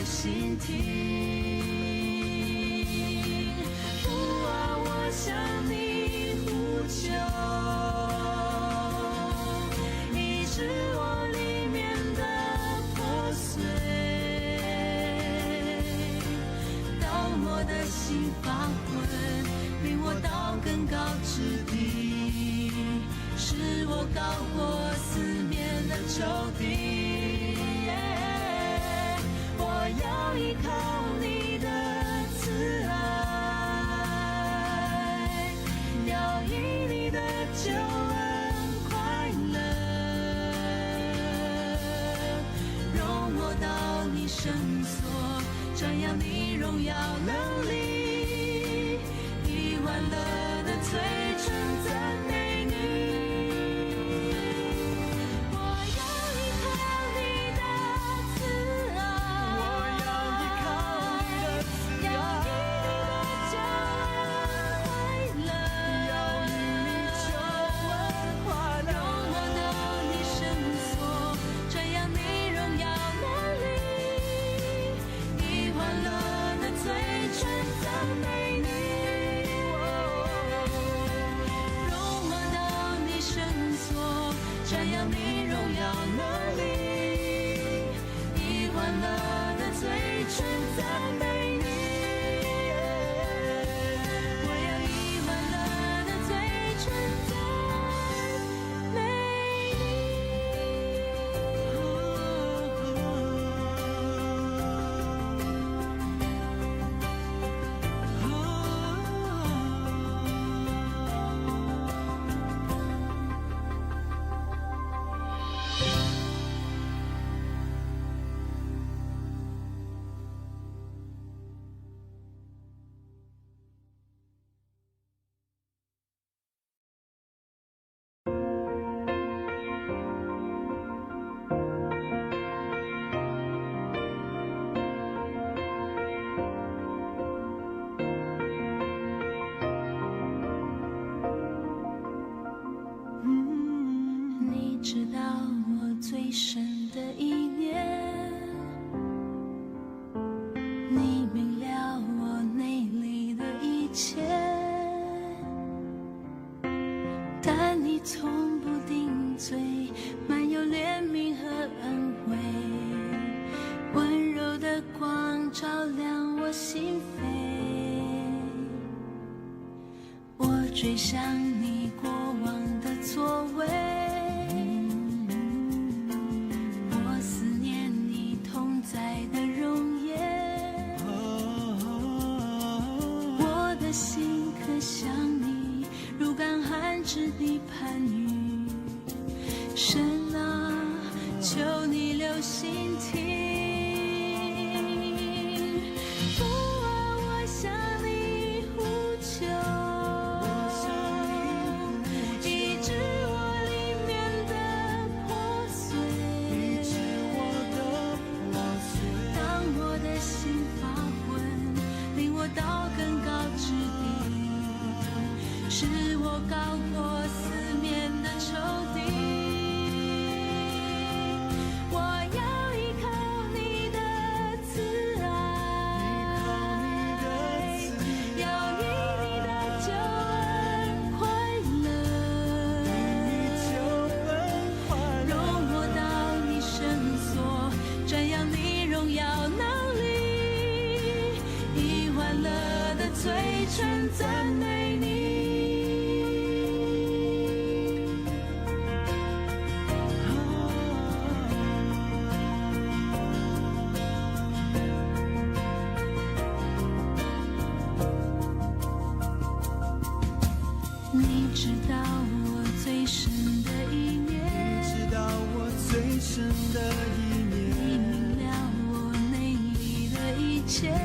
心停。父啊，我向你呼求，医治我里面的破碎，当我的心发昏，领我到更高之地，使我高过四面的仇敌。我要依靠你的慈爱，要以你的救恩快乐，容我到你圣所，瞻仰你荣耀能力，以欢乐的嘴唇赞美你。我要依靠你的慈爱，我要依靠你的慈要以爱，你的救恩快乐，要以你救恩快乐，容我到你圣所，瞻仰你荣耀能力，以欢乐的嘴唇赞美你。容我到你圣所，瞻仰你荣耀能力，以欢乐的嘴唇赞美你。我要以欢乐的嘴唇赞美你知道我最深的意念，你明了我内里的一切，但你从不定罪，满有怜悯和恩惠，温柔的光照亮我心扉。我追想你过往的作为，我思念你同在的容颜，我的心可想你如干旱之地盼雨。神啊，求你留心听，父啊，我向你呼求，医治我里面的破碎，当我的心发昏，领我到更高之地，使我高过四面的仇敌。我要依靠你的慈爱，要以你的救恩快乐，容我到你圣所，瞻仰你荣耀能力，以欢乐的嘴唇赞美你。你知道我最深的意念，知道我最深的意你念，明了我内里的一切，明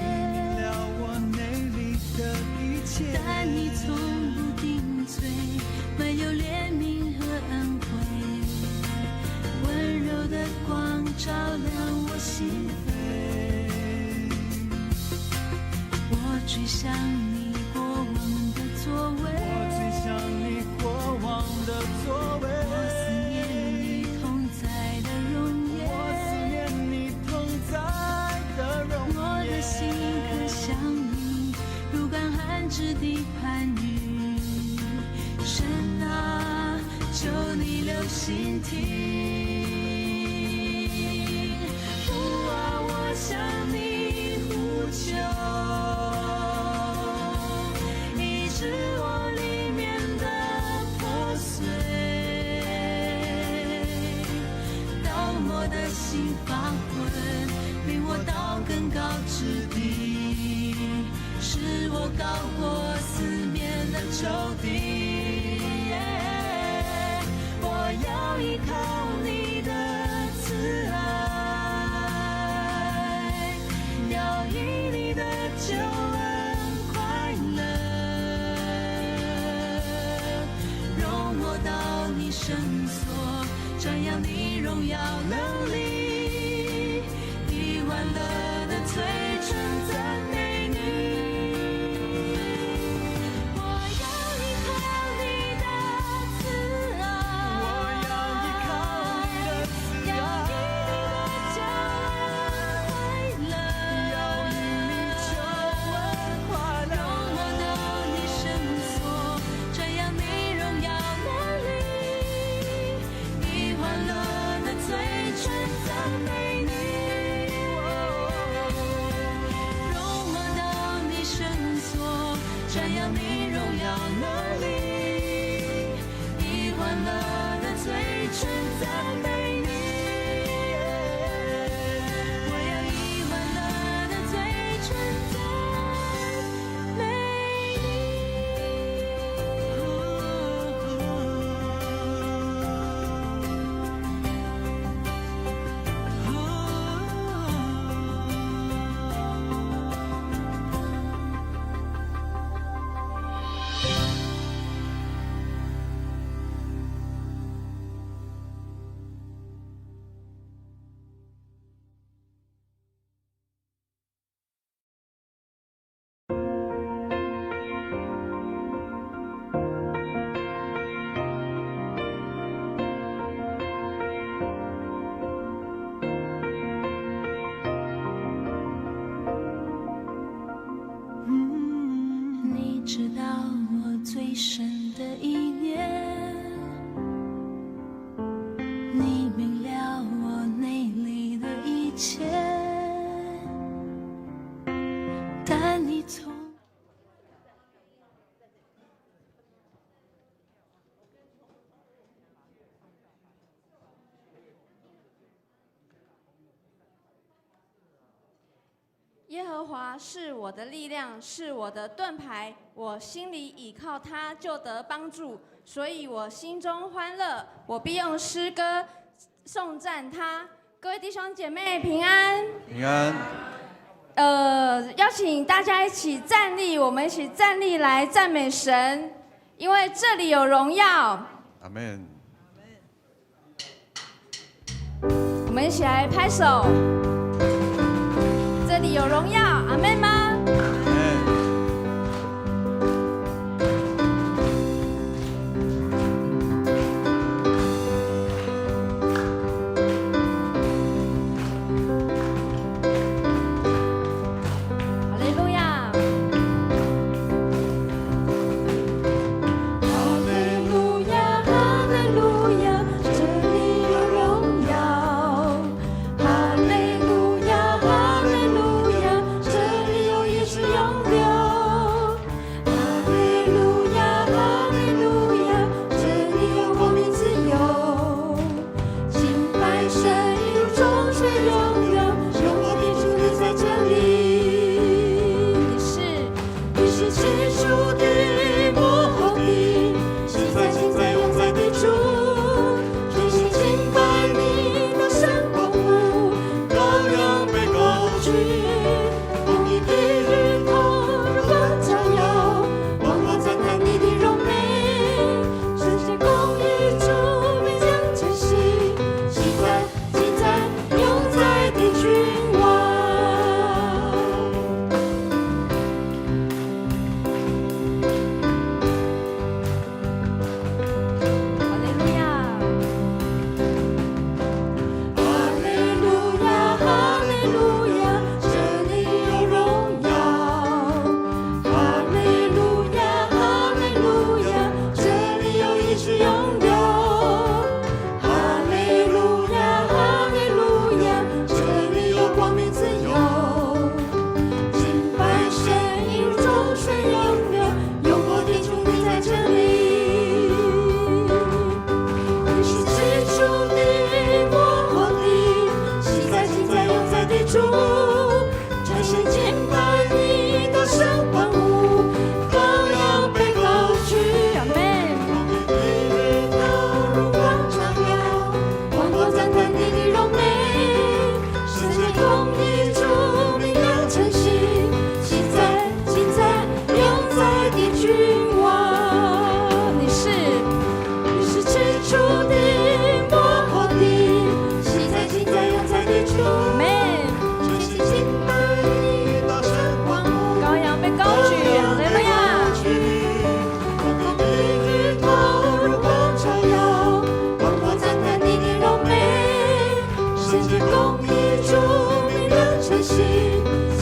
了我内里的一切，但你从不定罪，满有怜悯和恩惠，温柔的光照亮我心扉。我追想你过往的作为，我最想你过往的作为，我思念你同在的容颜，我思念你同在的容心可相依，如干旱之地攀援。神啊，求你留心听，父啊，我向你呼求，医治我里面的破碎，刀磨的心发昏，领我到更高之地，使我高过四面的仇敌。我要依靠你的慈爱，要以你的救恩快乐，容我到你圣所，瞻仰你荣耀能力，以欢乐的嘴唇赞美你。我要依靠你的慈爱，要以你的救恩快乐，容我到你圣所，瞻仰你荣耀能力，以欢乐的嘴唇赞美你。容我到你圣所，瞻仰你荣耀能力，以欢乐的嘴唇赞美你。我要以欢乐的嘴唇赞美你知道我最深的意念，你明了我内里的一切，但你从耶和华是我的力量，是我的盾牌，我心里倚靠他，就得帮助，所以我心中欢乐，我必用诗歌颂赞他。各位弟兄姐妹平安，平安。邀请大家一起站立，我们一起站立来赞美神，因为这里有荣耀。阿门。我们一起来拍手。这里有荣耀，阿们吗？哈利路亚，哈利路亚，这里有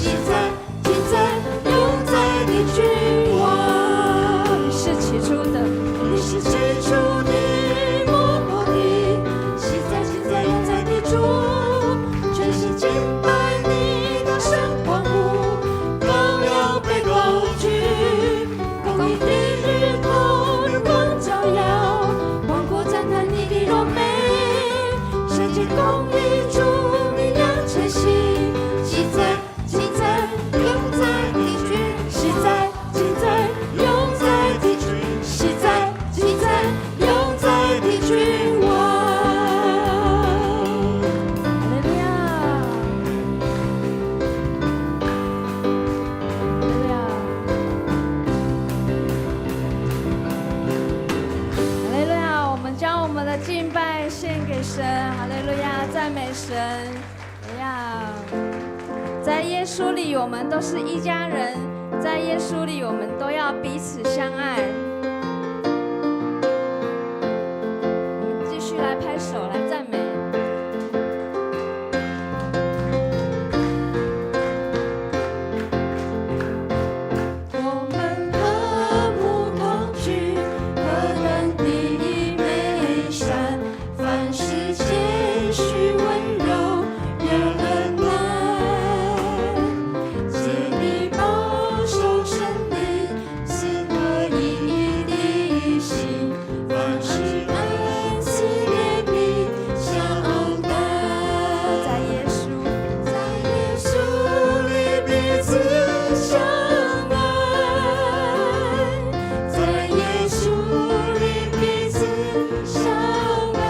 喜在今在永在的君王。你是起初的，你是起初的幕后的，喜在今在永在的主，全心敬拜你，大声欢呼，羔羊被高举，公义的日头日光照耀，万国赞叹你的荣美，圣洁公义主明亮晨曦，喜在今在永在的君，喜在今在永在的君，喜在今在永在的君王。哈利路亚，哈利路亚，哈利路亚！我们将我们的敬拜献给神，哈利路亚，赞美神，哈利路亚！在耶稣里，我们都是一家人；在耶稣里，我们都要彼此相爱。我们继续来拍手，来赞美。我们和睦同居，何等的美善，凡事谦虚温柔，忍耐，竭力保守生命，赐合一的心，凡事恩慈怜悯相待。在耶稣，在耶稣里彼此相爱，在耶稣里彼此相爱，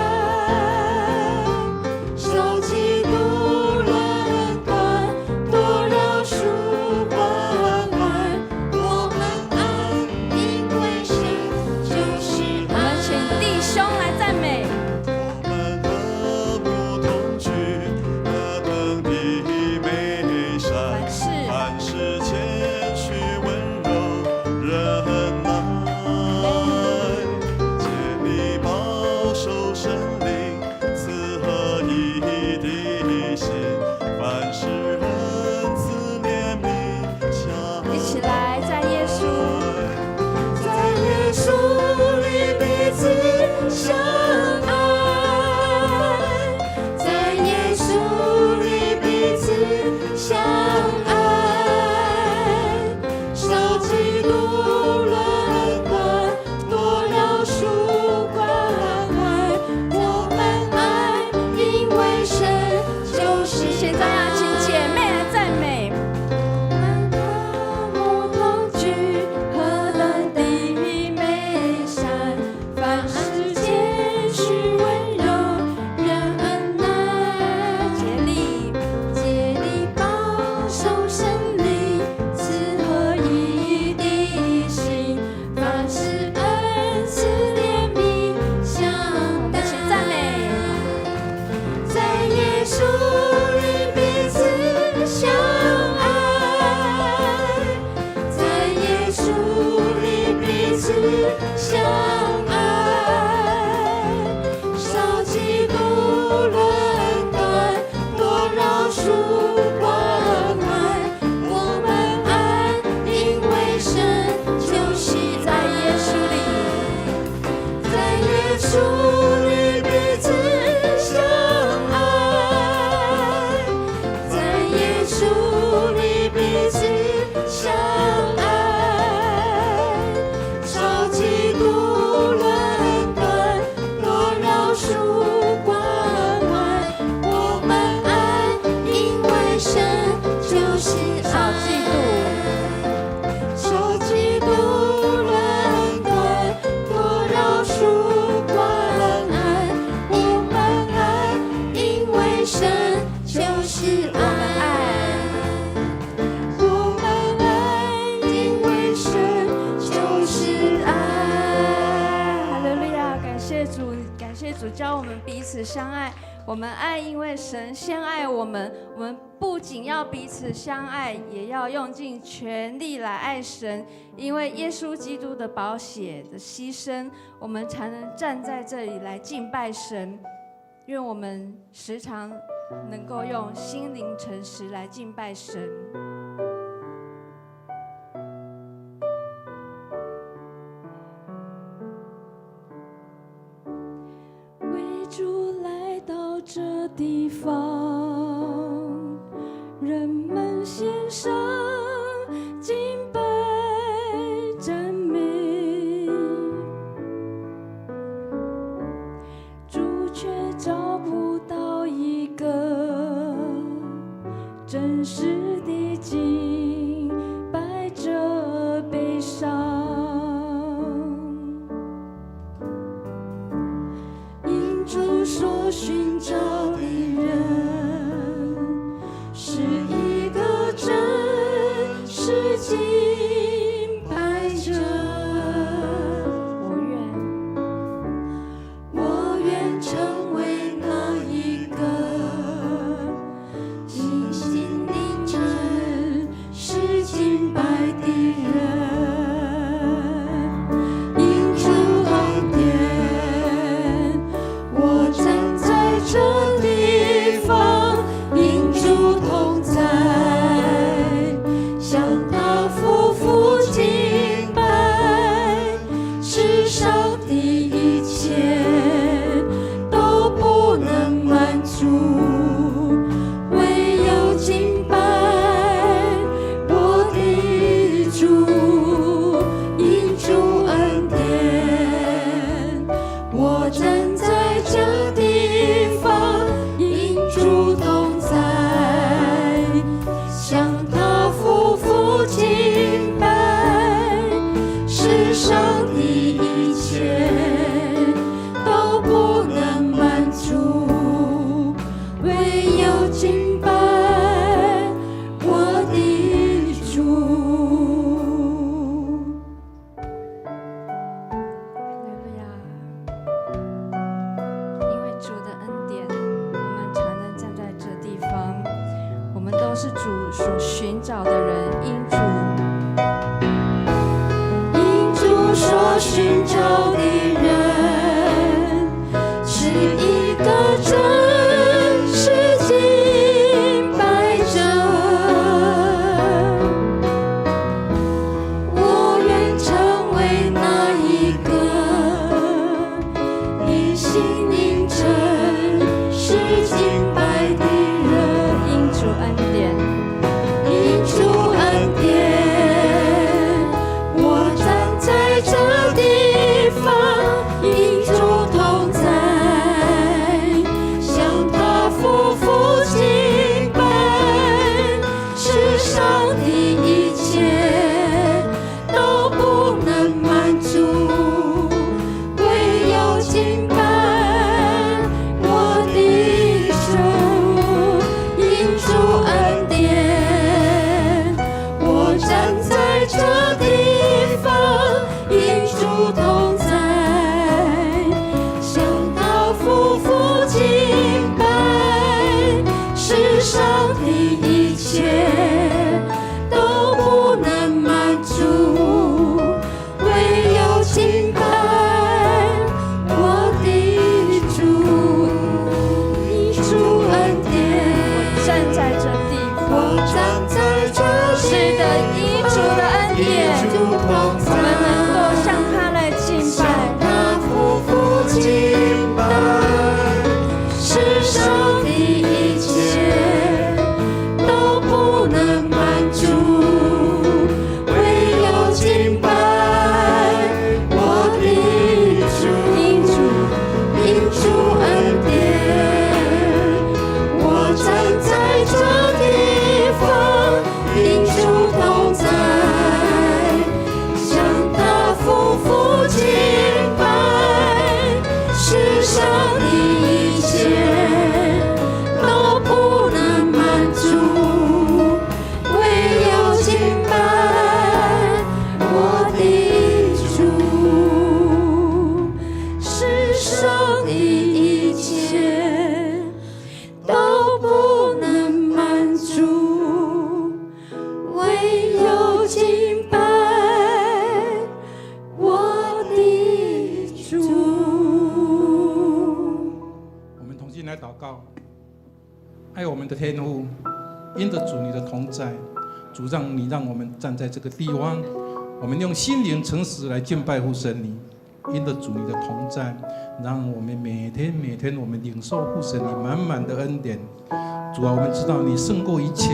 少嫉妒论断，多饶恕关怀，我们爱，因为神就是我们请爱。弟兄来赞美。我们和睦同居，何等的美善！凡事凡事谦虚温柔，忍耐，竭力保守生灵，赐合一的心。凡事恩慈怜悯相一起来，在耶稣，在耶稣里彼此相爱，在耶稣里彼此相爱，少嫉妒论断，多饶恕关怀，我们爱，因为神就是现在要请姐妹来赞美。和睦同居，何等的美善，凡事谦虚温柔，忍耐，竭力竭力保守生灵，赐合一的心，凡事恩慈怜悯相待。请赞美。在耶稣里彼此相爱，在耶稣里彼此相爱，少嫉妒论断，多饶恕关怀，我们爱，因为神就是在耶稣里，在耶稣里彼此相爱，在耶稣里彼此相爱，少嫉妒论断，多饶恕关怀，我们爱，因为神就是少嫉妒。少嫉妒论断，多饶恕关爱，我们爱，因为神就是爱。我们爱，因为神就是爱。哈利路亚！感谢主，感谢主教我们彼此相爱。我们爱，因为神先爱我们。我们不仅要彼此相爱，也要用尽全力来爱神。因为耶稣基督的宝血的牺牲，我们才能站在这里来敬拜神。愿我们时常能够用心灵诚实来敬拜神。敬拜着，我愿成为那一个尽心灵真实敬拜的人，因主恩典，我站在这地方，因主同在，向他夫妇敬拜，世上的一切都不能满足，唯有敬拜我的主，因主恩典，我站在这地方，因主同在，向他夫妇敬拜，世上的一切都不能满足，唯有敬拜我的主。哈利路亚！因为主的恩典，我们才能站在这地方。我们都是主所寻找的人，因主所寻找的人，是一个真实敬拜者。我愿成为那一个以心灵真实敬拜的人，因主恩典，因主恩典，我站在这地方，因主同在，向他夫妇敬拜，世上的一切都不能满足，唯有敬拜我的主，因主恩典，我站在这地方，因主同在，向他夫妇敬拜，世上的一切都不能满足，唯有敬拜我的主，因主恩典，站在这地我方，站在这是的，因主的恩典，我们能够向他来敬向拜。他夫妇敬拜，世上的一切都不能满足，唯有敬拜我的主，因主恩典，我站在这地方，因主同在，向他夫妇敬拜，世上的一切都不能满足，唯有敬拜我的主，世上的一切都不能满足，唯有敬拜我的主。我们同心来祷告，爱我们的天父，因着主你的同在，主让我们站在这个地方，我们用心灵诚实来敬拜父神你。因着主你的同在，让我们每天我们领受父神你满满的恩典。主啊，我们知道你胜过一切，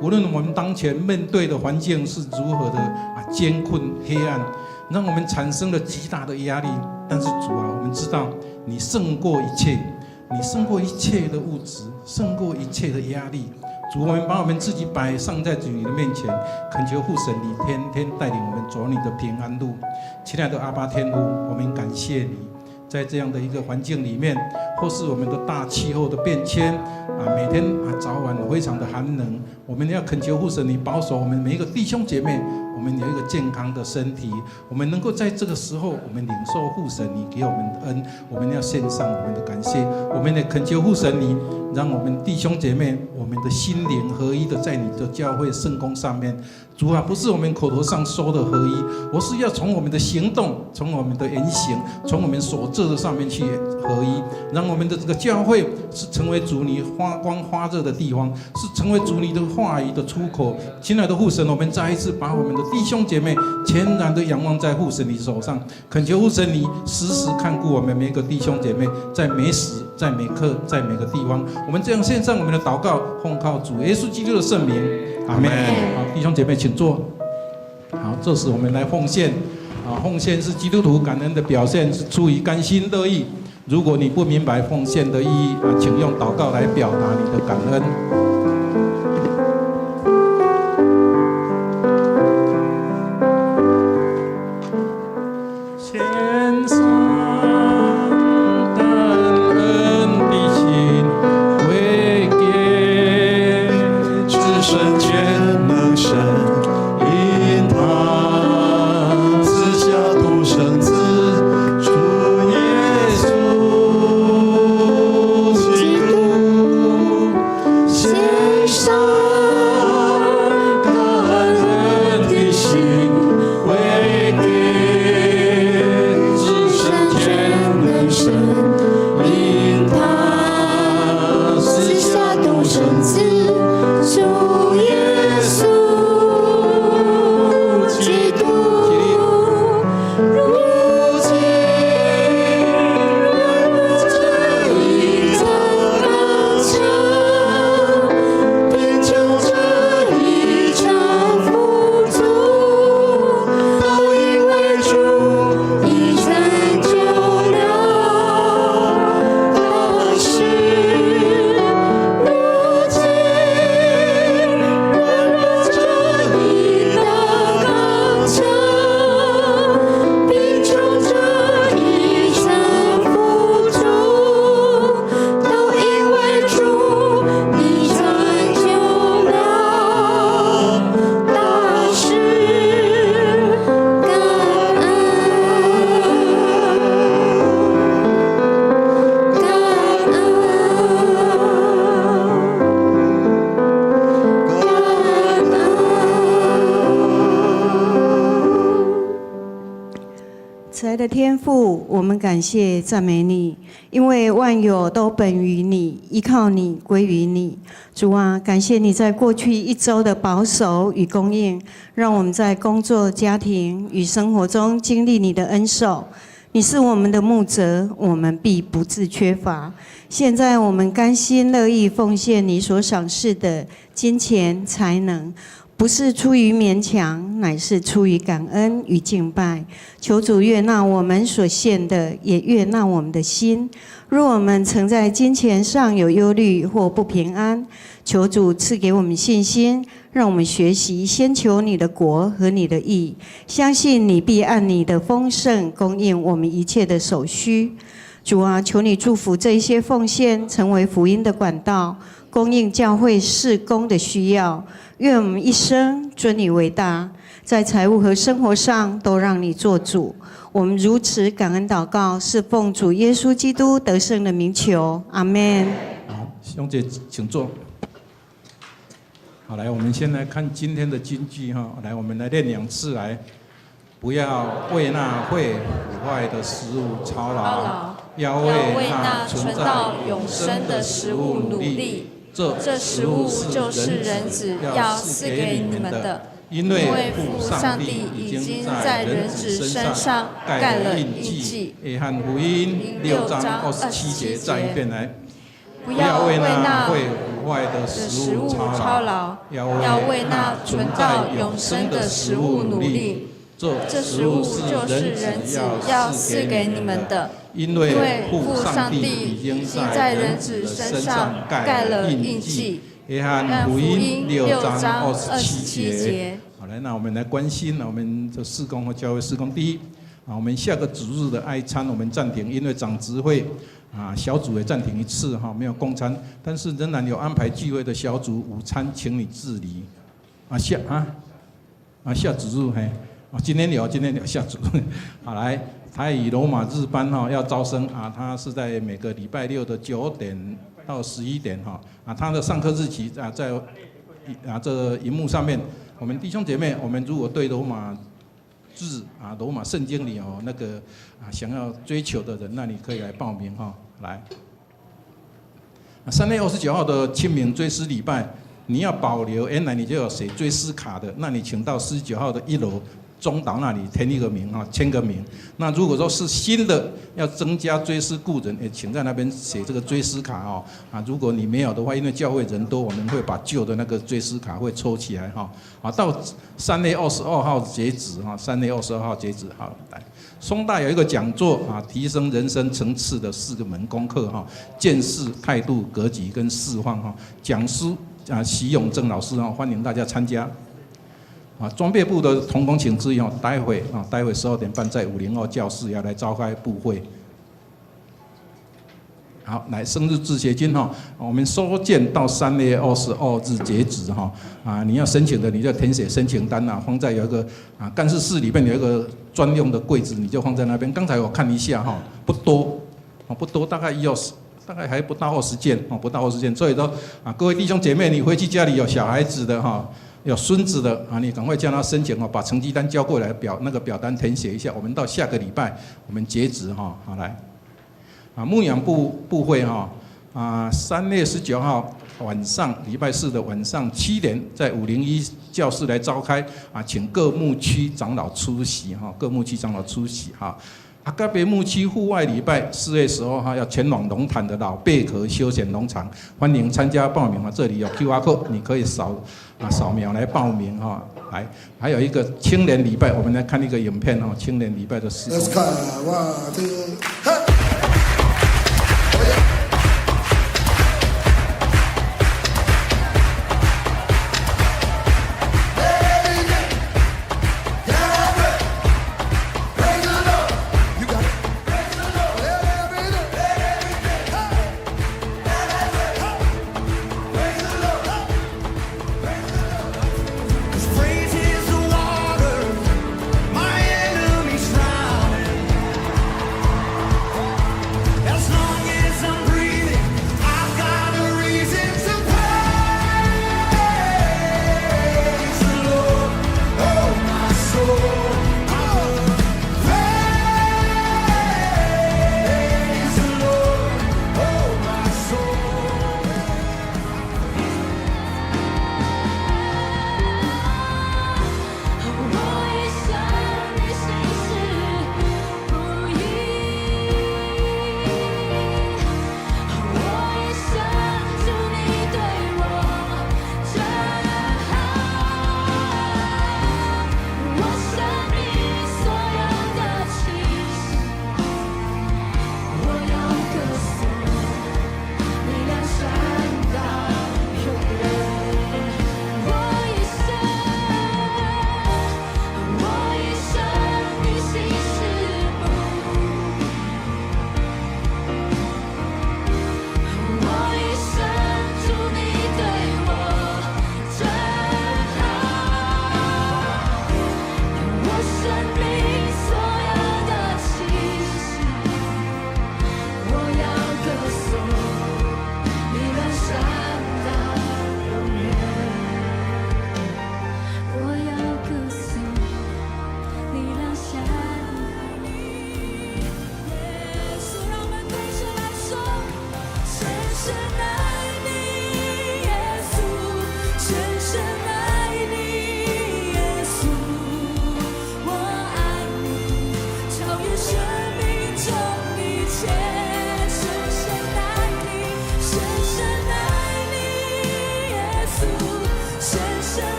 无论我们当前面对的环境是如何的艰困黑暗，让我们产生了极大的压力。但是主啊，我们知道你胜过一切，你胜过一切的物质，胜过一切的压力。主，我们把我们自己摆上在主你的面前，恳求父神你天天带领我们走你的平安路。亲爱的阿爸天父，我们感谢你，在这样的一个环境里面，或是我们的大气候的变迁每天早晚非常的寒冷，我们要恳求父神你保守我们每一个弟兄姐妹，我们有一个健康的身体，我们能够在这个时候，我们领受父神你给我们的恩，我们要献上我们的感谢，我们也恳求父神你让我们弟兄姐妹，我们的心灵合一的在你的教会圣工上面。主不是我们口头上说的合一，我是要从我们的行动，从我们的言行，从我们所做的上面去合一，让我们的这个教会是成为主你发光发热的地方，是成为主你的话语的出口。亲爱的父神，我们再一次把我们的弟兄姐妹全然的仰望在父神你手上，恳求父神你时时看顾我们每一个弟兄姐妹，在每时在每刻在每个地方，我们这样献上我们的祷告，奉靠主耶稣基督的圣名，阿们。好，弟兄姐妹请坐。好，这时我们来奉献。奉献是基督徒感恩的表现，是出于甘心乐意。如果你不明白奉献的意义请用祷告来表达你的感恩。天父，我们感谢赞美你，因为万有都本于你，依靠你，归于你。主啊，感谢你在过去一周的保守与供应，让我们在工作、家庭与生活中经历你的恩手。你是我们的牧者，我们必不致缺乏。现在我们甘心乐意奉献你所赏赐的金钱、才能，不是出于勉强，乃是出于感恩与敬拜。求主悦纳我们所献的，也悦纳我们的心。若我们曾在金钱上有忧虑或不平安，求主赐给我们信心，让我们学习先求你的国和你的义，相信你必按你的丰盛供应我们一切的所需。主啊，求你祝福这一些奉献成为福音的管道，供应教会事工的需要。愿我们一生尊你为大，在财务和生活上都让你做主。我们如此感恩祷告，是奉主耶稣基督得胜的名求，阿们。好，兄姐请坐。好，来，我们先来看今天的金句哈。来，我们来练2次来。不要为那会腐坏的食物操劳，要为那存到永生的食物努力。这食物就是人子要赐给你们的，因为父上帝已经在人子身上盖了印记。约翰福音6章27节，再一遍来。不要为那会腐坏的食物操劳，要为那存在永生的食物努力。这食物就是人子要赐给你们的，因为父上帝已经在人子身上盖了印记。约翰福音6章27节。好，来，那我们来关心我们的事工和教会事工。第一，我们下个主日的爱餐我们暂停，因为长执会小组也暂停一次哈，没有供餐，但是仍然有安排聚会的小组午餐，请你自理。下主日嘿，今天有下主日，好来台语罗马日班哈要招生他是在每个礼拜六的9点到11点哈他的上课日期在这荧幕上面，我们弟兄姐妹，我们如果对罗马字罗马圣经里有那个想要追求的人，那你可以来报名哈来。3月29号的清明追思礼拜。你要保留，原来你就有写追思卡的，那你请到49号的1楼中岛那里填一个名签个名。那如果说是新的，要增加追思故人，也请在那边写这个追思卡如果你没有的话，因为教会人多，我们会把旧的那个追思卡会抽起来到3月22号截止3月22号截止好来。松大有一个讲座提升人生层次的4个门功课见识、态度、格局跟释放讲师。徐永正老师欢迎大家参加。装备部的同工请注意待会12点半在502教室要来召开部会。好，来生日自学金我们收件到3月22日截止你要申请的你就填写申请单放在有一个干事室里面有一个专用的柜子，你就放在那边。刚才我看一下不多，大概还不到20件所以说各位弟兄姐妹，你回去家里有小孩子的有孙子的你赶快叫他申请把成绩单交过来，那个表单填写一下。我们到下个礼拜我们截止好来。牧养部会3月19号晚上，礼拜4的晚上7点，在501教室来召开请各牧区长老出席隔壁牧区户外礼拜4月12号要前往龙潭的老贝壳休闲农场，欢迎参加报名这里有 QR code， 你可以扫描来报名来，还有一个青年礼拜，我们来看一个影片青年礼拜的事。Let's go， 1、2，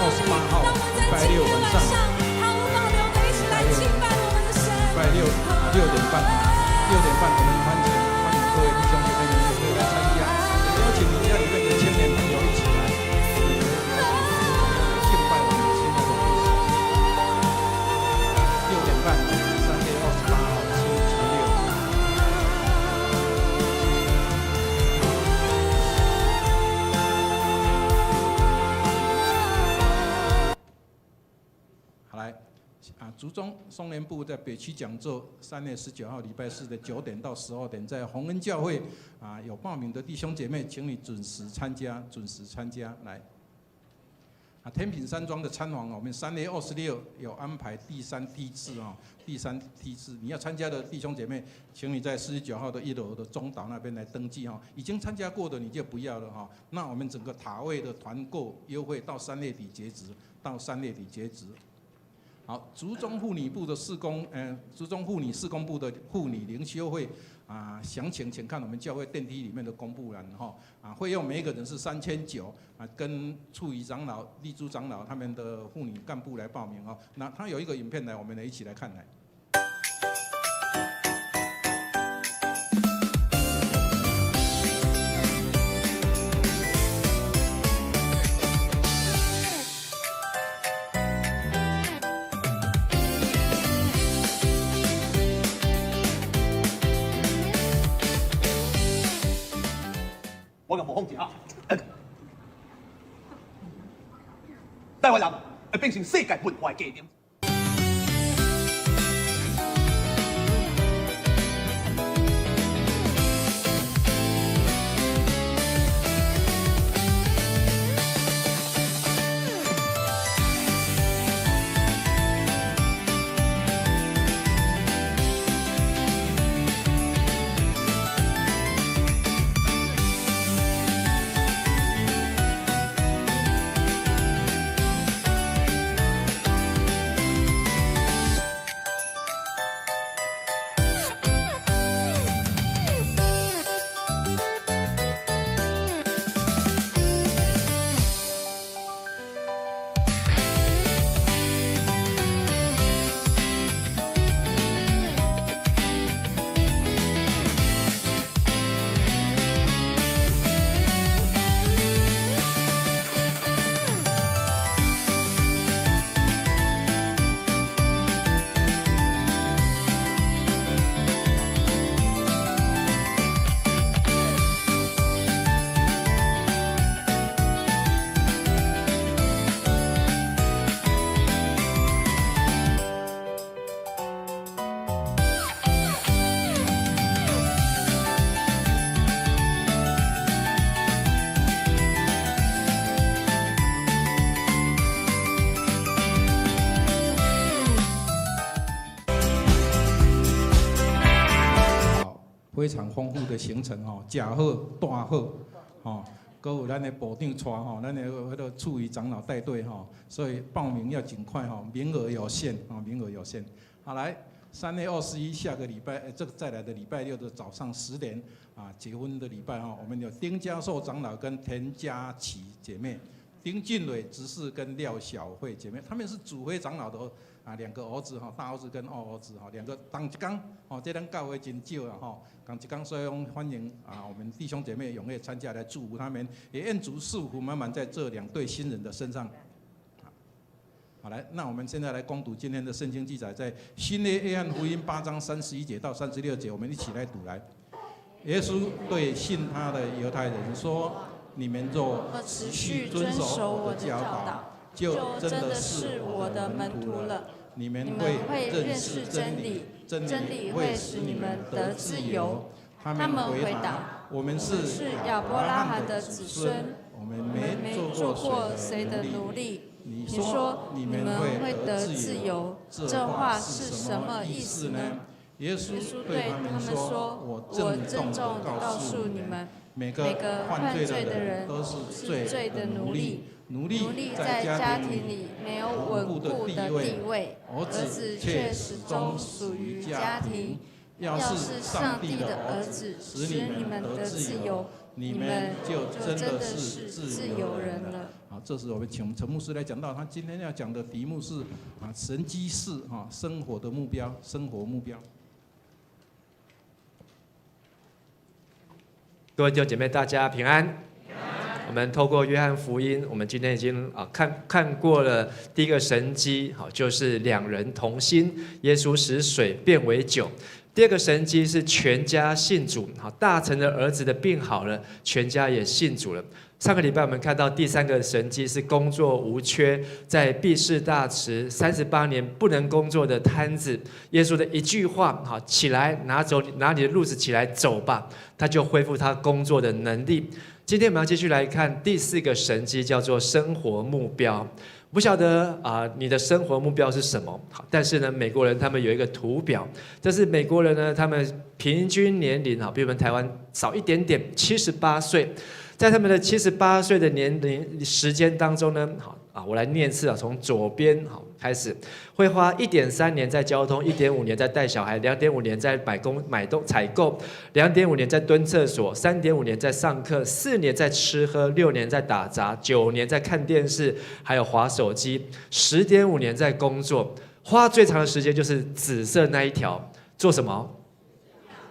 28号礼拜六晚上，礼拜六6点半我们欢迎各位弟兄姐妹们也会来参加，也邀请你家里面的青年朋友一起来，敬拜我们亲爱的主6点半3月28号星期六。好来。竹中松联部在北区讲座，3月19号礼拜四的9点到12点，在洪恩教会有报名的弟兄姐妹，请你准时参加来。天品山庄的参访，我们3月26有安排第3梯次，你要参加的弟兄姐妹，请你在49号的1楼的中岛那边来登记已经参加过的你就不要了那我们整个塔位的团购优惠到3月底截止，好，竹中妇女部的竹中妇女事工部的妇女灵修会详情请看我们教会电梯里面的公布栏费用每一个人是3900跟处仪长老、立珠长老他们的妇女干部来报名那他有一个影片来，我们来一起来看来。我嘅模仿一下，台湾人会变成世界文化嘅基点。非常丰富的行程食好大好搁有咱的部长带咱的迄个处仪长老带队所以报名要尽快名额有限好来，3月21下个礼拜，这个再来的礼拜六的早上10点结婚的礼拜我们有丁家寿长老跟田佳琪姐妹，丁俊伟执事跟廖小慧姐妹，他们是主会长老的2个儿子大儿子跟二儿子2个同一天这咱教会真少同一天，所以欢迎我们弟兄姐妹踊跃参加来祝福他们，也愿主祝福满满在这2对新人的身上。好来，那我们现在来攻读今天的圣经记载，在新约翰福音8章31节到36节，我们一起来读来。耶稣对信他的犹太人说：“你们若持续遵守我的教导，就真的是我的门徒了。你们会认识真理，真理会使你们得自由。”他们回答：“我们是亚伯拉罕的子孙，我们没做过谁的奴隶。你说你们会得自由，这话是什么意思呢？”耶稣对他们说：“我郑重地告诉你们，每个犯罪的人都是罪的奴隶。奴隶在家庭里没有稳固的地位，儿子却始终属于家庭。要是上帝的儿子使你们得自由，你们就真的是自自由由人了。人了。好，这时我们请陈牧师来讲到，他今天要讲的题目是神机式生活的目标，生活目标。各位弟兄姐妹，大家平安。我们透过约翰福音，我们今天已经看过了第一个神迹，就是两人同心，耶稣使水变为酒。第二个神迹是全家信主，大臣的儿子的病好了，全家也信主了。上个礼拜我们看到第三个神迹是工作无缺，在毕士大池38年不能工作的摊子，耶稣的一句话，起来拿你的褥子起来走吧，他就恢复他工作的能力。今天我们要继续来看第四个神迹，叫做生活目标。不晓得你的生活目标是什么？好，但是呢，美国人他们有一个图表，这是美国人呢，他们平均年龄比我们台湾少一点点，78岁。在他们的78岁的年龄时间当中呢，我来念一次从左边开始，会花1.3年在交通，1.5年在带小孩，2.5年在采购，2.5年在蹲厕所，3.5年在上课，4年在吃喝，6年在打杂，9年在看电视，还有滑手机，10.5年在工作。花最长的时间就是紫色那一条，做什么？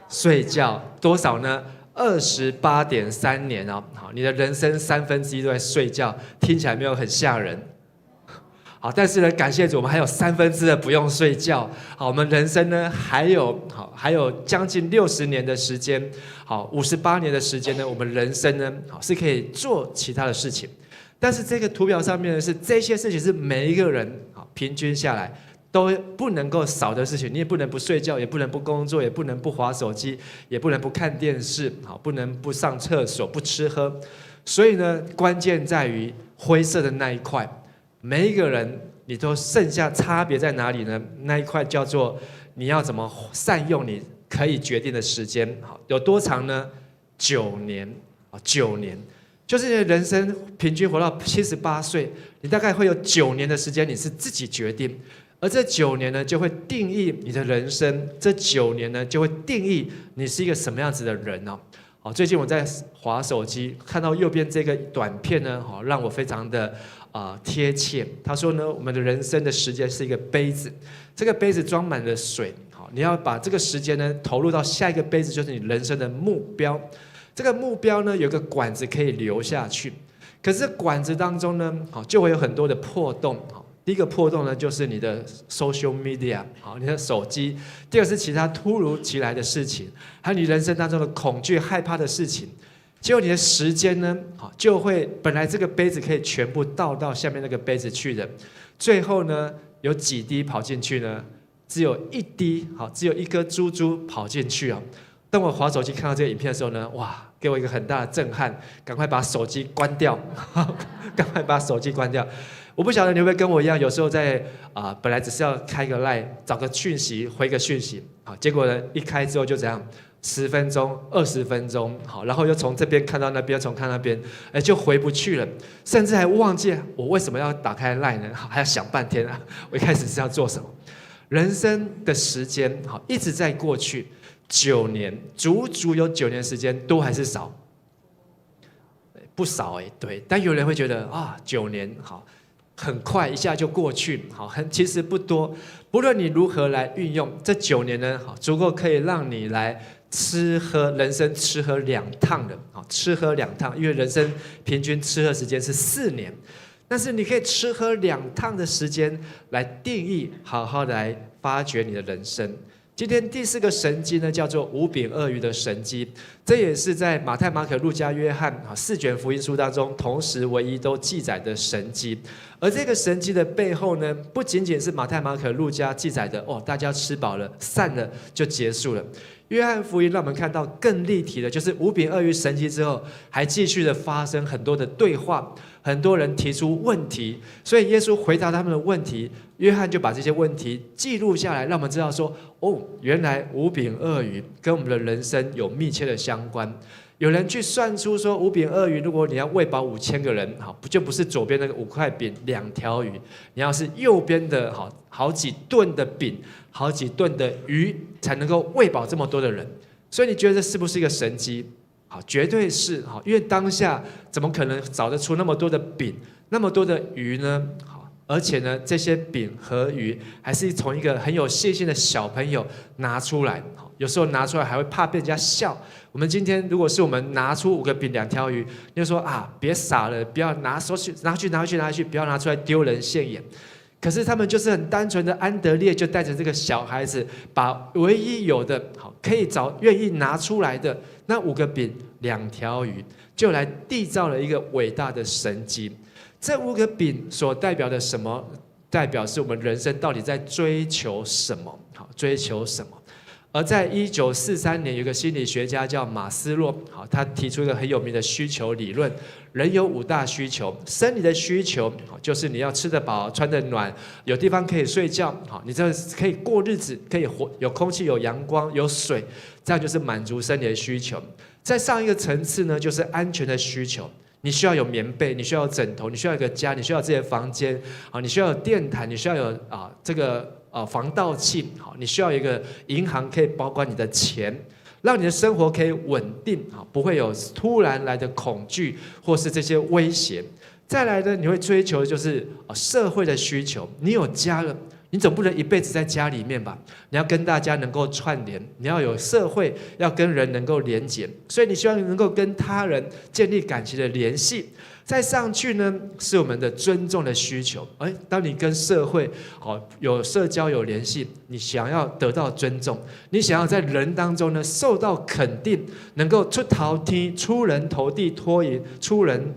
睡觉。多少呢？28.3年哦，好，你的人生1/3都在睡觉，听起来没有很吓人。好，但是呢，感谢主，我们还有2/3不用睡觉。好，我们人生呢还有将近60年的时间，好，58年的时间呢，我们人生呢是可以做其他的事情。但是这个图表上面呢，是这些事情是每一个人平均下来都不能够少的事情，你也不能不睡觉，也不能不工作，也不能不滑手机，也不能不看电视，不能不上厕所，不吃喝。所以呢，关键在于灰色的那一块，每一个人你都剩下差别在哪里呢？那一块叫做你要怎么善用你可以决定的时间，有多长呢？9年，9年。就是人生平均活到78岁，你大概会有9年的时间你是自己决定。而这9年呢，就会定义你的人生。这9年呢，就会定义你是一个什么样子的人哦。好，最近我在滑手机，看到右边这个短片呢，让我非常的贴切。他说呢，我们的人生的时间是一个杯子，这个杯子装满了水。好，你要把这个时间呢投入到下一个杯子，就是你人生的目标。这个目标呢，有个管子可以流下去，可是管子当中呢，就会有很多的破洞。第一个破洞呢，就是你的 social media， 你的手机；第二个是其他突如其来的事情，还有你人生当中的恐惧、害怕的事情。结果你的时间呢，就会本来这个杯子可以全部倒到下面那个杯子去的，最后呢，有几滴跑进去呢？只有1滴，只有一颗珠珠跑进去啊。当我滑手机看到这个影片的时候呢，哇，给我一个很大的震撼，赶快把手机关掉，赶快把手机关掉。我不晓得你会不会跟我一样，有时候在本来只是要开个 LINE 找个讯息回个讯息，好，结果呢一开之后就怎样，10分钟、20分钟，好，然后又从这边看到那边，从看那边，就回不去了，甚至还忘记我为什么要打开 LINE 呢？还要想半天啊，我一开始是要做什么？人生的时间好一直在过去，9年，足足有9年时间，多还是少？不少对。但有人会觉得9年好。很快一下就过去，其实不多。不论你如何来运用这9年呢，足够可以让你来人生吃喝2趟的，吃喝2趟，因为人生平均吃喝时间是4年，但是你可以吃喝2趟的时间来定义，好好的来发掘你的人生。今天第4个神迹呢，叫做5饼2鱼的神迹，这也是在马太、马可、路加、约翰4卷福音书当中同时唯一都记载的神迹。而这个神迹的背后呢，不仅仅是马太、马可、路加记载的大家吃饱了散了就结束了。约翰福音让我们看到更立体的，就是5饼2鱼神迹之后，还继续的发生很多的对话，很多人提出问题，所以耶稣回答他们的问题，约翰就把这些问题记录下来，让我们知道说，原来5饼2鱼跟我们的人生有密切的相关。有人去算出说，5饼2鱼，如果你要喂饱5000个人，就不是左边那个5块饼2条鱼，你要是右边的好几吨的饼，好几吨的鱼，才能够喂饱这么多的人。所以你觉得这是不是一个神迹？好，绝对是好，因为当下怎么可能找得出那么多的饼，那么多的鱼呢？好，而且呢，这些饼和鱼还是从一个很有信心的小朋友拿出来。有时候拿出来还会怕被人家笑。我们今天如果是我们拿出5个饼2条鱼，你就说啊，别傻了，不要拿去，不要拿出来丢人现眼。可是他们就是很单纯的，安德烈就带着这个小孩子，把唯一有的好可以愿意拿出来的那5个饼2条鱼，就来缔造了一个伟大的神迹。这5个饼所代表的什么？代表是我们人生到底在追求什么？好，追求什么？而在1943年，有个心理学家叫马斯洛，好，他提出一个很有名的需求理论。人有5大需求，生理的需求就是你要吃得饱、穿得暖、有地方可以睡觉，好，你这可以过日子，可以有空气、有阳光、有水，这样就是满足生理的需求。再上一个层次呢，就是安全的需求。你需要有棉被，你需要有枕头，你需要有个家，你需要自己的房间，啊，你需要有电毯，你需要有这个防盗器，好，你需要一个银行可以保管你的钱，让你的生活可以稳定，啊，不会有突然来的恐惧或是这些威胁。再来呢，你会追求的就是社会的需求，你有家了。你总不能一辈子在家里面吧？你要跟大家能够串联，你要有社会，要跟人能够连结，所以你希望能够跟他人建立感情的联系。再上去呢，是我们的尊重的需求。当你跟社会有社交有联系，你想要得到尊重，你想要在人当中呢受到肯定，能够出人头地，出人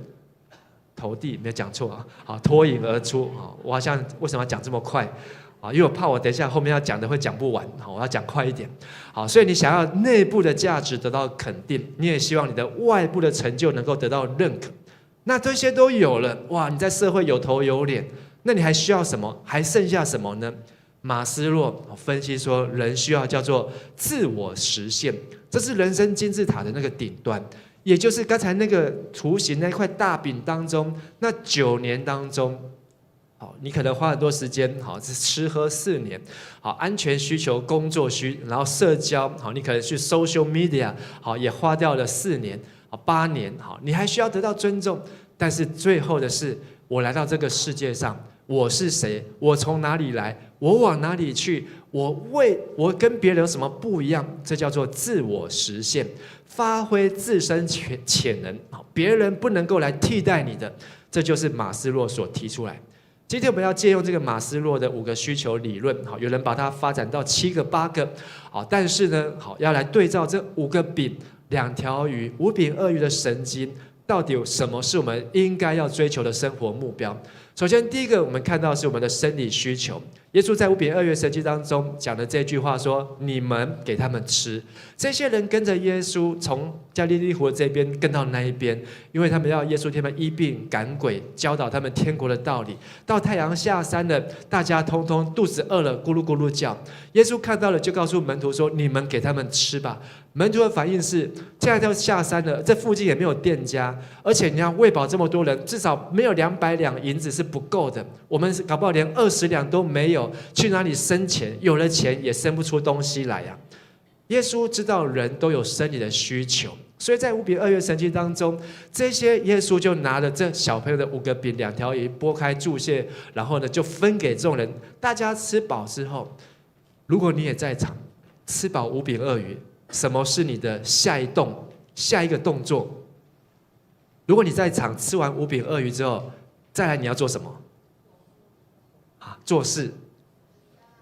投地，没有讲错啊！好，脱颖而出啊！我好像为什么要讲这么快啊？因为我怕我等一下后面要讲的会讲不完，我要讲快一点。好，所以你想要内部的价值得到肯定，你也希望你的外部的成就能够得到认可。那这些都有了，哇！你在社会有头有脸，那你还需要什么？还剩下什么呢？马斯洛分析说，人需要叫做自我实现，这是人生金字塔的那个顶端。也就是刚才那个图形那块大饼当中，那9年当中，好，你可能花很多时间，好，是吃喝4年，好，安全需求、工作然后社交，好，你可能去 social media， 好，也花掉了4年，好，8年，好，你还需要得到尊重，但是最后的是，我来到这个世界上，我是谁？我从哪里来？我往哪里去？我跟别人有什么不一样？这叫做自我实现。发挥自身潜能，别人不能够来替代你的，这就是马斯洛所提出来。今天我们要借用这个马斯洛的5个需求理论，有人把它发展到7个、8个，但是呢，要来对照这5个饼、2条鱼、5饼2鱼的神迹，到底有什么是我们应该要追求的生活目标？首先，第一个我们看到是我们的生理需求。耶稣在5饼2鱼神迹当中讲的这句话说：“你们给他们吃。”这些人跟着耶稣从加利利湖这边跟到那一边，因为他们要耶稣他们医病赶鬼，教导他们天国的道理。到太阳下山了，大家通通肚子饿了，咕噜咕噜叫。耶稣看到了，就告诉门徒说：“你们给他们吃吧。”门徒的反应是：现在都下山了，这附近也没有店家，而且你要喂饱这么多人，至少没有200两银子是不够的。我们搞不好连20两都没有，去哪里生钱？有了钱也生不出东西来呀。耶稣知道人都有生理的需求，所以在5饼2鱼神迹当中，这些耶稣就拿了这小朋友的5个饼2条鱼，拨开注谢，然后呢就分给众人。大家吃饱之后，如果你也在场，吃饱5饼2鱼，什么是你的下一个动作？如果你在场吃完5饼2鱼之后，再来你要做什么？做事、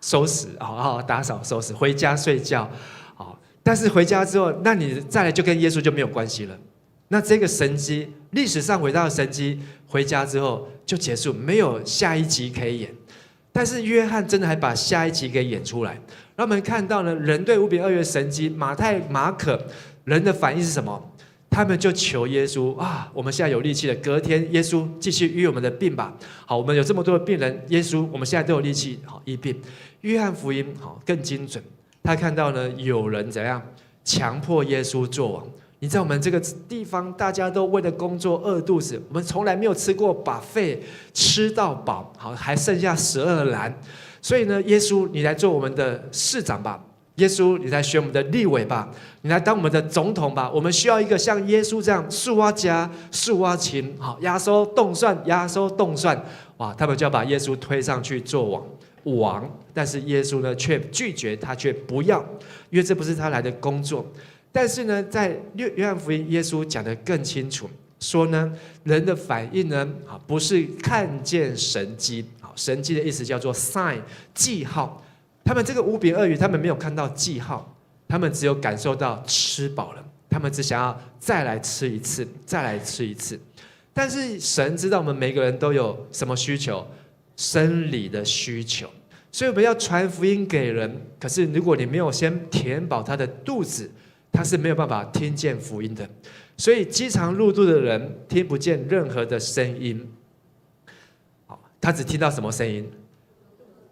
收拾，打扫、收拾，回家睡觉。但是回家之后，那你再来就跟耶稣就没有关系了。那这个神迹，历史上伟大的神迹，回家之后就结束，没有下一集可以演。但是约翰真的还把下一集给演出来，让我们看到呢，人对5饼2鱼的神迹，马太、马可人的反应是什么？他们就求耶稣啊，我们现在有力气了，隔天耶稣继续医我们的病吧。好，我们有这么多的病人，耶稣我们现在都有力气，好医病。约翰福音好更精准，他看到呢有人怎样强迫耶稣做王。你在我们这个地方，大家都为了工作饿肚子，我们从来没有吃过buffet，吃到饱，好还剩下12篮。所以呢，耶稣你来做我们的市长吧。耶稣，你来选我们的立委吧，你来当我们的总统吧。我们需要一个像耶稣这样树啊家、树啊琴，好压收动算，压收动算。哇，他们就要把耶稣推上去做王，但是耶稣呢却拒绝，他却不要，因为这不是他来的工作。但是呢，在约翰福音，耶稣讲得更清楚，说呢，人的反应呢，不是看见神迹，神迹的意思叫做 sign 记号。他们这个5饼2鱼，他们没有看到记号，他们只有感受到吃饱了，他们只想要再来吃一次，再来吃一次。但是神知道我们每个人都有什么需求？生理的需求。所以我们要传福音给人，可是如果你没有先填饱他的肚子，他是没有办法听见福音的。所以饥肠辘辘的人听不见任何的声音，他只听到什么声音？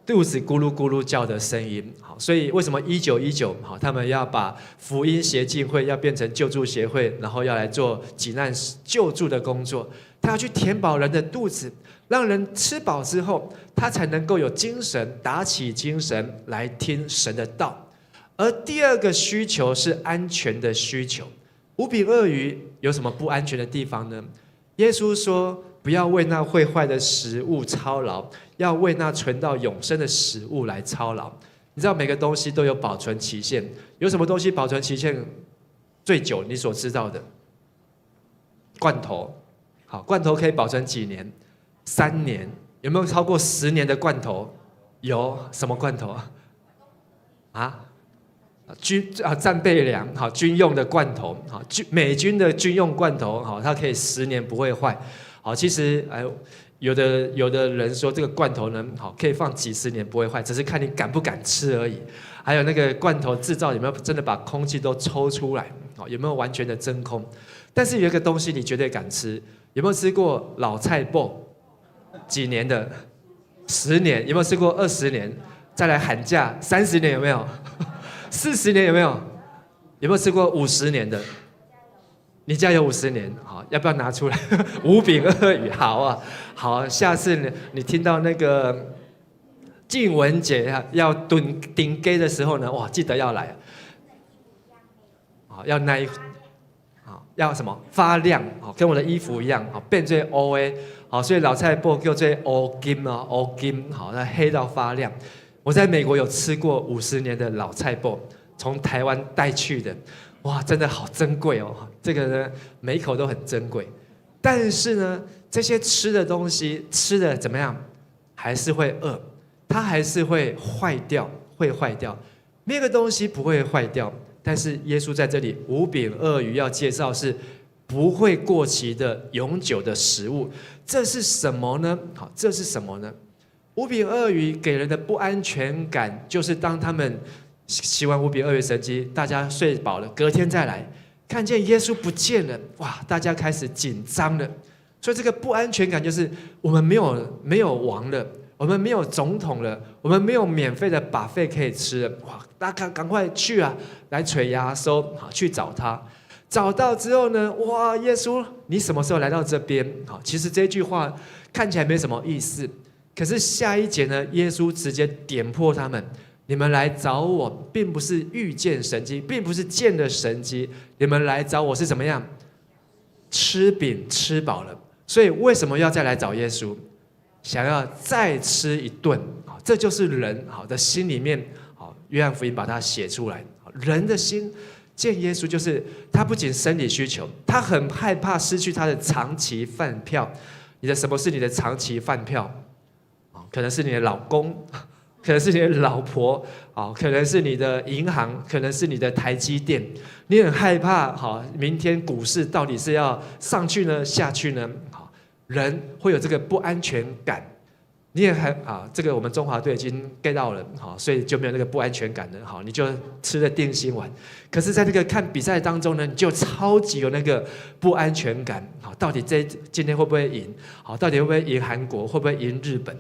肚子咕噜咕噜叫的声音。好，所以为什么1919他们要把福音协进会要变成救助协会，然后要来做急难救助的工作？他要去填饱人的肚子，让人吃饱之后，他才能够有精神，打起精神来听神的道。而第二个需求是安全的需求。5饼2鱼有什么不安全的地方呢？耶稣说，不要为那会坏的食物操劳，要为那存到永生的食物来操劳。你知道每个东西都有保存期限，有什么东西保存期限最久？你所知道的罐头，好，罐头可以保存几年？3年。有没有超过10年的罐头？有。什么罐头啊？战备粮，好，军用的罐头，好，美军的军用罐头，好，它可以10年不会坏。好，其实有的人说这个罐头呢，好，可以放几十年不会坏，只是看你敢不敢吃而已。还有那个罐头制造有没有真的把空气都抽出来？好，有没有完全的真空？但是有一个东西你绝对敢吃，有没有吃过老菜脯？几年的？10年。有没有吃过20年？再来喊价30年有没有？40年有没有？有没有吃过50年的？你家有50年，好，要不要拿出来？5饼2鱼，好啊，好，下次你听到那个静雯姐要顶鸡的时候呢，哇，记得要来，好，要那一，好，要什么发亮，好，跟我的衣服一样，好，变最乌的，好，所以老菜脯叫做乌金啊，乌金，好，那黑到发亮。我在美国有吃过50年的老菜脯，从台湾带去的，哇，真的好珍贵哦！这个呢，每一口都很珍贵。但是呢，这些吃的东西吃的怎么样，还是会饿，它还是会坏掉，会坏掉。没有个东西不会坏掉，但是耶稣在这里5饼2鱼要介绍是不会过期的永久的食物。这是什么呢？好，这是什么呢？5饼2鱼给人的不安全感，就是当他们习完5饼2鱼神迹，大家睡饱了，隔天再来，看见耶稣不见了，哇，大家开始紧张了。所以这个不安全感就是我们没有王了，我们没有总统了，我们没有免费的buffet可以吃了，哇，大家赶快去啊，来捶牙收，好，去找他。找到之后呢，哇，耶稣，你什么时候来到这边？好，其实这句话看起来没什么意思。可是下一节呢，耶稣直接点破他们：你们来找我，并不是遇见神迹，并不是见了神迹，你们来找我是怎么样？吃饼吃饱了，所以为什么要再来找耶稣？想要再吃一顿，这就是人好的心里面。好，约翰福音把它写出来，人的心见耶稣，就是他不仅生理需求，他很害怕失去他的长期饭票。什么是你的长期饭票？可能是你的老公，可能是你的老婆，可能是你的银行，可能是你的台积电。你很害怕，明天股市到底是要上去呢，下去呢？人会有这个不安全感。你也这个我们中华队已经 get 到了，所以就没有那个不安全感了。你就吃了定心丸。可是，在这个看比赛当中呢，你就超级有那个不安全感。到底今天会不会赢？到底会不会赢韩国？会不会赢日本？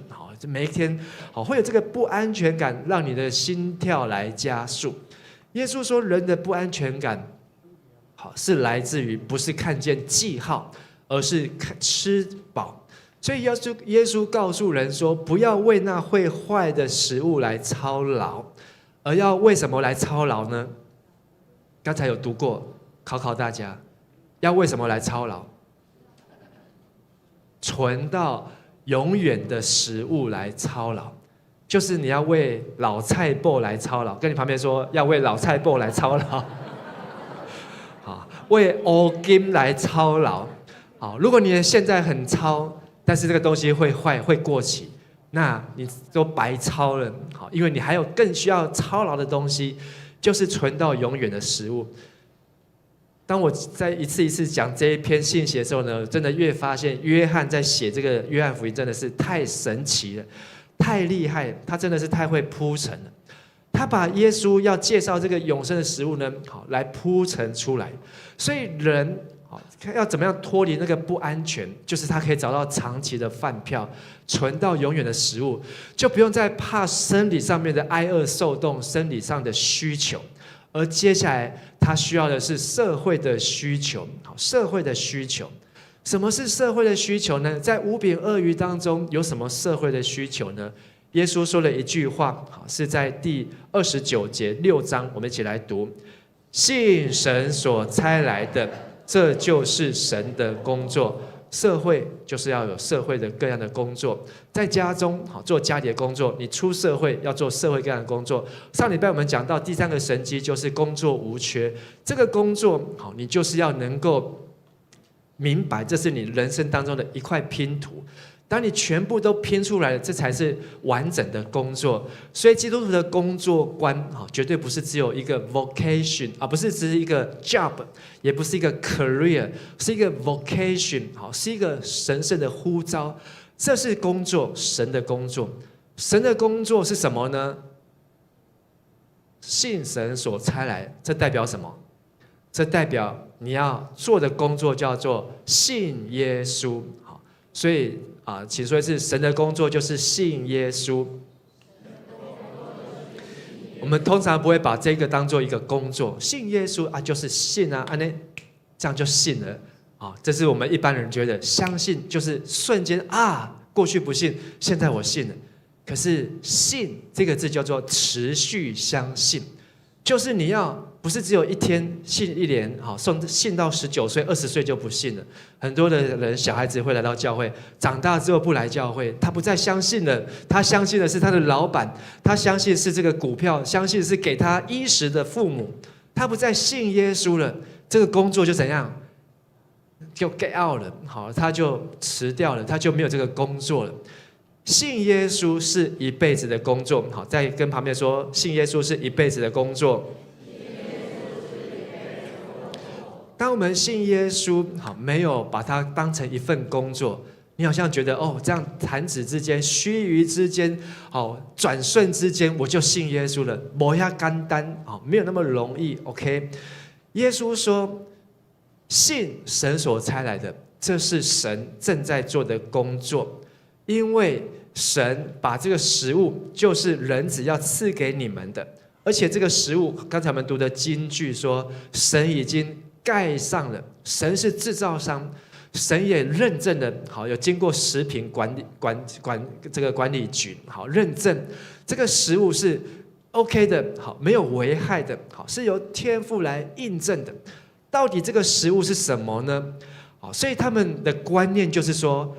每一天会有这个不安全感，让你的心跳来加速。耶稣说，人的不安全感是来自于不是看见记号，而是吃饱。所以耶稣告诉人说，不要为那会坏的食物来操劳，而要为什么来操劳呢？刚才有读过，考大家，要为什么来操劳？存到永远的食物来操劳，就是你要为老菜脯来操劳。跟你旁边说，要为老菜脯来操劳。好，为乌金来操劳。好，如果你现在很操，但是这个东西会坏、会过期，那你都白操了。好，因为你还有更需要操劳的东西，就是存到永远的食物。当我在一次一次讲这一篇信息的时候呢，真的越发现约翰在写这个约翰福音真的是太神奇了，太厉害，他真的是太会铺陈了。他把耶稣要介绍这个永生的食物呢，好来铺陈出来。所以人要怎么样脱离那个不安全，就是他可以找到长期的饭票，存到永远的食物，就不用再怕生理上面的挨饿受冻，生理上的需求。而接下来他需要的是社会的需求。好，社会的需求，什么是社会的需求呢？在五饼二鱼当中有什么社会的需求呢？耶稣说了一句话，是在第29节6章，我们一起来读：信神所差来的，这就是神的工作。社会就是要有社会的各样的工作，在家中做家里的工作，你出社会要做社会各样的工作。上礼拜我们讲到第3个神迹就是工作无缺，这个工作你就是要能够明白，这是你人生当中的一块拼图。当你全部都拼出来了，这才是完整的工作。所以基督徒的工作观绝对不是只有一个 vocation， 不是只是一个 job， 也不是一个 career， 是一个 vocation， 是一个神圣的呼召。这是工作，神的工作。神的工作是什么呢？信神所差来，这代表什么？这代表你要做的工作叫做信耶稣。所以请说一次，神的工作就是信耶稣。我们通常不会把这个当做一个工作，信耶稣就是信啊，这样就信了这是我们一般人觉得相信就是瞬间过去不信，现在我信了。可是信这个字叫做持续相信，就是你要不是只有一天信一年，信到19岁、20岁就不信了。很多的人小孩子会来到教会，长大之后不来教会，他不再相信了。他相信的是他的老板，他相信是这个股票，相信是给他衣食的父母，他不再信耶稣了。这个工作就怎样？就 get out 了，他就辞掉了，他就没有这个工作了。信耶稣是一辈子的工作，再跟旁边说，信耶稣是一辈子的工作。当我们信耶稣，没有把它当成一份工作，你好像觉得这样弹指之间、须臾之间、转瞬之间，我就信耶稣了，没那么简单，没有那么容易。OK， 耶稣说，信神所差来的，这是神正在做的工作，因为神把这个食物就是人子要赐给你们的，而且这个食物，刚才我们读的经句说，神已经盖上了，神是制造商，神也认证了，有经过食品管理局认证，这个食物是 OK 的，没有危害的，是由天父来印证的。到底这个食物是什么呢？所以他们的观念就是说，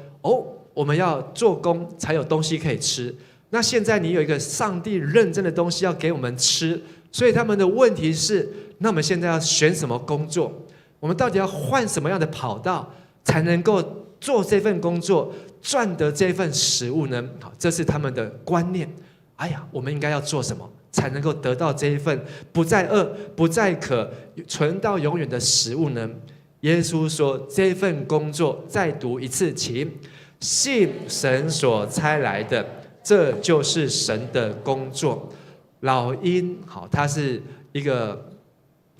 我们要做工才有东西可以吃。那现在你有一个上帝认证的东西要给我们吃，所以他们的问题是，那我们现在要选什么工作？我们到底要换什么样的跑道才能够做这份工作，赚得这份食物呢？这是他们的观念。我们应该要做什么才能够得到这一份不再饿、不再渴、存到永远的食物呢？耶稣说，这份工作，再读一次，请信神所差来的，这就是神的工作。老鹰，它是一个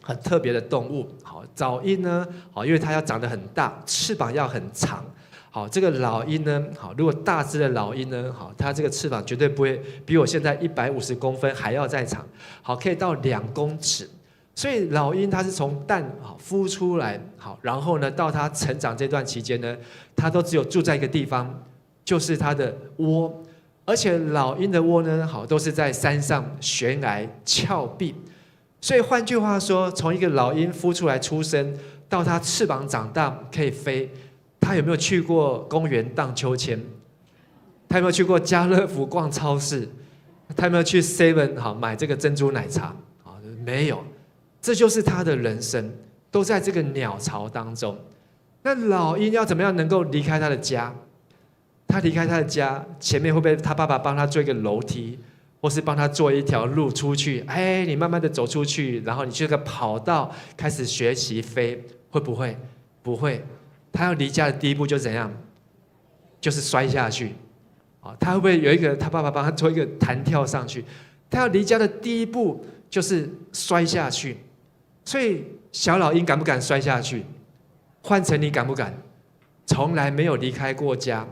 很特别的动物。早鹰呢，因为它要长得很大，翅膀要很长。这个老鹰呢，如果大只的老鹰呢，它这个翅膀绝对不会比我现在150公分还要再长，可以到2公尺。所以老鹰它是从蛋孵出来，然后呢，到它成长这段期间呢，它都只有住在一个地方，就是它的窝。而而且老鹰的窝呢，好都是在山上悬崖峭壁，所以换句话说，从一个老鹰孵出来出生，到它翅膀长大可以飞，他有没有去过公园荡秋千？他有没有去过家乐福逛超市？他有没有去 Seven 好买这个珍珠奶茶？没有，这就是他的人生，都在这个鸟巢当中。那老鹰要怎么样能够离开他的家？他离开他的家，前面会不会他爸爸帮他做一个楼梯，或是帮他做一条路出去？哎，你慢慢的走出去，然后你去个跑道开始学习飞，会不会？不会。他要离家的第一步就怎样？就是摔下去。他会不会有一个他爸爸帮他做一个弹跳上去？他要离家的第一步就是摔下去。所以小老鹰敢不敢摔下去？换成你敢不敢？从来没有离开过家，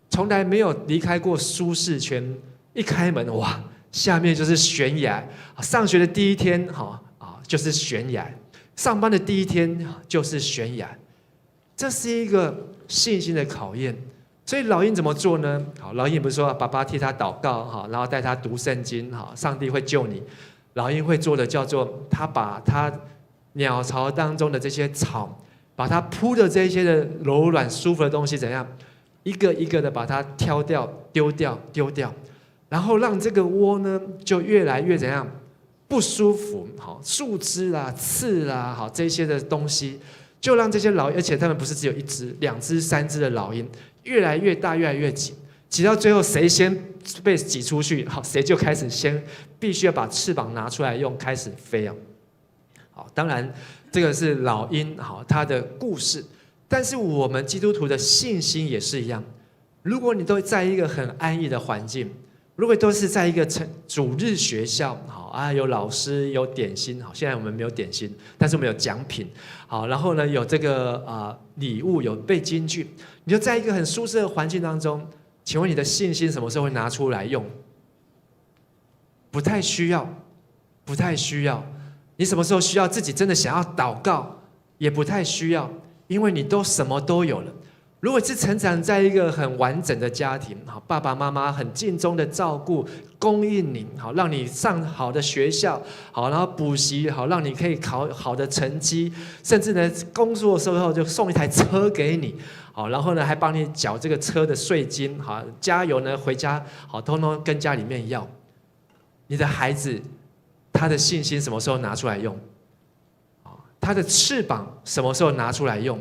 从来没有离开过舒适圈。一开门，哇，下面就是悬崖。上学的第一天，就是悬崖；上班的第一天就是悬崖。这是一个信心的考验。所以老鹰怎么做呢？好，老鹰不是说爸爸替他祷告，然后带他读圣经，上帝会救你。老鹰会做的叫做，他把他鸟巢当中的这些草，把它铺的这些的柔软舒服的东西怎样，一个一个的把它挑掉、丢掉、丢掉，然后让这个窝呢就越来越怎样不舒服。好，树枝啦、刺啦，好这些的东西，就让这些老鹰，而且他们不是只有一只、两只、三只的老鹰，越来越大，越来越挤，挤到最后谁先被挤出去，好，谁就开始先必须要把翅膀拿出来用，开始飞啊。好，当然这个是老鹰好它的故事，但是我们基督徒的信心也是一样。如果你都在一个很安逸的环境，如果都是在一个主日学校，好啊，有老师有点心，好，现在我们没有点心，但是我们有奖品，好，然后呢有这个礼物，有背金句，你就在一个很舒适的环境当中，请问你的信心什么时候会拿出来用？不太需要，不太需要。你什么时候需要自己真的想要祷告？也不太需要，因为你都什么都有了。如果是成长在一个很完整的家庭，好，爸爸妈妈很尽忠的照顾、供应你，好，让你上好的学校，好，然后补习，好，让你可以考好的成绩，甚至呢，工作的时候就送一台车给你，好，然后呢，还帮你缴这个车的税金，好，加油呢，回家好，通通跟家里面要。你的孩子，他的信心什么时候拿出来用？他的翅膀什么时候拿出来用？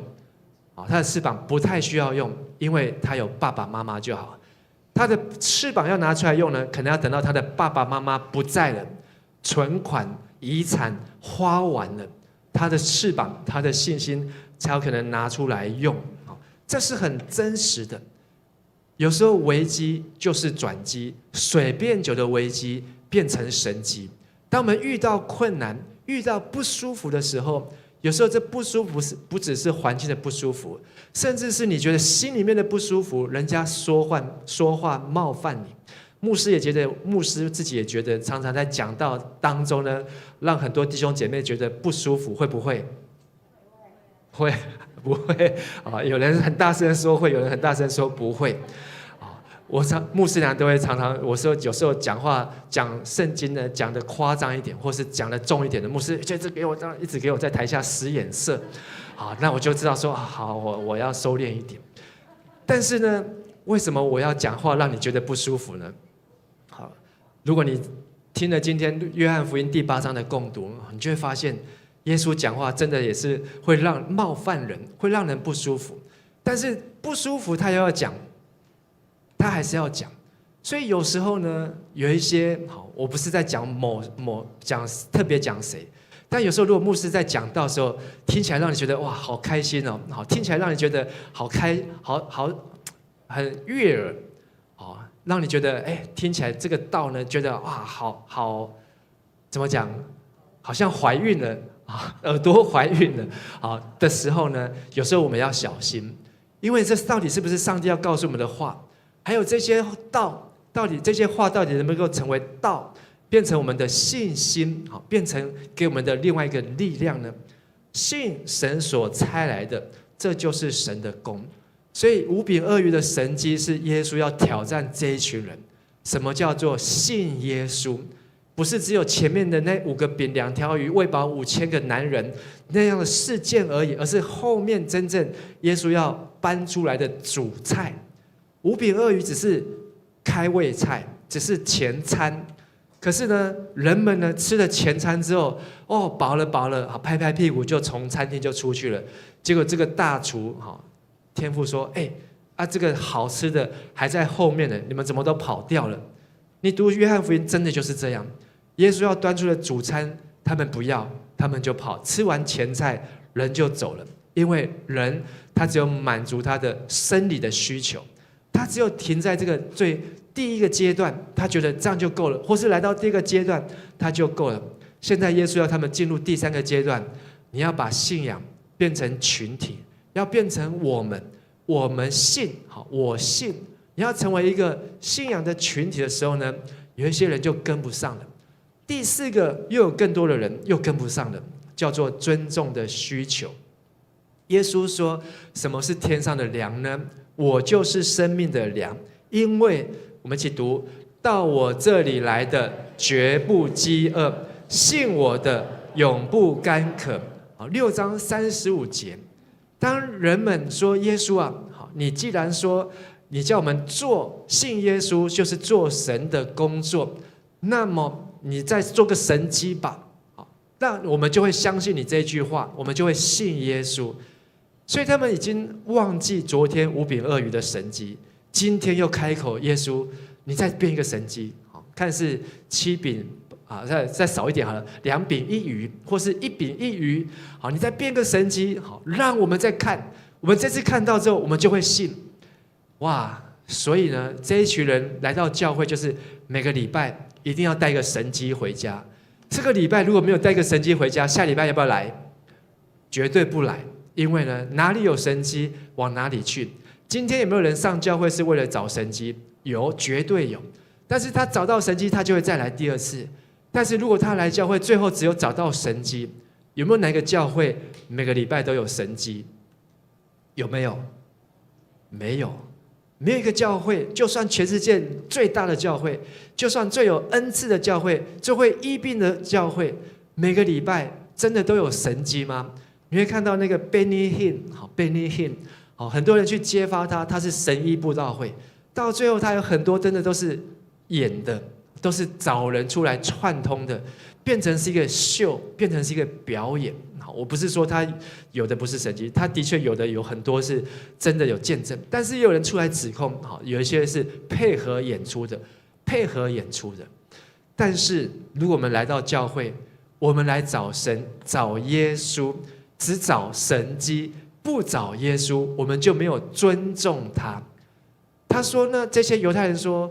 他的翅膀不太需要用，因为他有爸爸妈妈就好。他的翅膀要拿出来用呢，可能要等到他的爸爸妈妈不在了，存款、遗产花完了，他的翅膀、他的信心才有可能拿出来用。这是很真实的。有时候危机就是转机，水变久的危机变成神机。当我们遇到困难、遇到不舒服的时候，有时候这不舒服不只是环境的不舒服，甚至是你觉得心里面的不舒服，人家说话冒犯你。牧师也觉得，牧师自己也觉得，常常在讲道当中呢，让很多弟兄姐妹觉得不舒服，会不会？会，不会啊？有人很大声说会，有人很大声说不会。牧师娘都会常常，我说有时候讲话讲圣经呢，讲的夸张一点，或是讲的重一点的，牧师就一直给我在台下使眼色，好，那我就知道说好，我要收敛一点。但是呢，为什么我要讲话让你觉得不舒服呢？好，如果你听了今天约翰福音第8章的共读，你就会发现，耶稣讲话真的也是会让冒犯人，会让人不舒服。但是不舒服他又要讲。他还是要讲，所以有时候呢，有一些好，我不是在讲特别讲谁，但有时候如果牧师在讲道的时候，听起来让你觉得哇，好开心哦，好，听起来让你觉得好很悦耳，哦，让你觉得听起来这个道呢，觉得哇，好，怎么讲，好像怀孕了啊，耳朵怀孕了啊的时候呢，有时候我们要小心，因为这到底是不是上帝要告诉我们的话？还有这些道，这些话到底能不能够成为道，变成我们的信心，变成给我们的另外一个力量呢？信神所差来的，这就是神的功。所以5饼2鱼的神迹是耶稣要挑战这一群人，什么叫做信耶稣？不是只有前面的那5个饼2条鱼喂饱5000个男人那样的事件而已，而是后面真正耶稣要搬出来的主菜。5饼2鱼只是开胃菜，只是前餐。可是呢，人们呢吃了前餐之后，哦，饱了，好，拍拍屁股就从餐厅就出去了。结果这个大厨，天父说：“这个好吃的还在后面呢，你们怎么都跑掉了？”你读约翰福音真的就是这样，耶稣要端出的主餐，他们不要，他们就跑，吃完前菜人就走了，因为人他只有满足他的生理的需求，他只有停在这个第一个阶段，他觉得这样就够了，或是来到第2个阶段他就够了。现在耶稣要他们进入第3个阶段，你要把信仰变成群体，要变成我们信，好，我信。你要成为一个信仰的群体的时候呢，有一些人就跟不上了。第4个又有更多的人又跟不上了，叫做尊重的需求。耶稣说，什么是天上的粮呢？我就是生命的粮，因为我们一起读，到我这里来的绝不饥饿，信我的永不干渴。6章35节，当人们说耶稣啊，好，你既然说你叫我们信耶稣就是做神的工作，那么你再做个神迹吧，那我们就会相信你这句话，我们就会信耶稣。所以他们已经忘记昨天5饼2鱼的神迹，今天又开口，耶稣你再变一个神迹，看是7饼再少一点好了，2饼1鱼，或是1饼1鱼，好，你再变个神迹，好，让我们再看，我们这次看到之后，我们就会信。哇！所以呢，这一群人来到教会，就是每个礼拜一定要带一个神迹回家。这个礼拜如果没有带一个神迹回家，下礼拜要不要来？绝对不来，因为呢，哪里有神迹，往哪里去。今天有没有人上教会是为了找神迹？有，绝对有。但是他找到神迹，他就会再来第2次。但是如果他来教会，最后只有找到神迹，有没有哪个教会每个礼拜都有神迹？有没有？没有。没有一个教会，就算全世界最大的教会，就算最有恩赐的教会，最会医病的教会，每个礼拜真的都有神迹吗？你会看到那个 Benny Hinn， 很多人去揭发他是神医布道会，到最后他有很多真的都是演的，都是找人出来串通的，变成是一个秀，变成是一个表演。我不是说他有的不是神迹，他的确有很多是真的有见证，但是也有人出来指控，有一些是配合演出的。但是如果我们来到教会，我们来找神、找耶稣，只找神迹，不找耶稣，我们就没有尊重他。他说呢，这些犹太人说，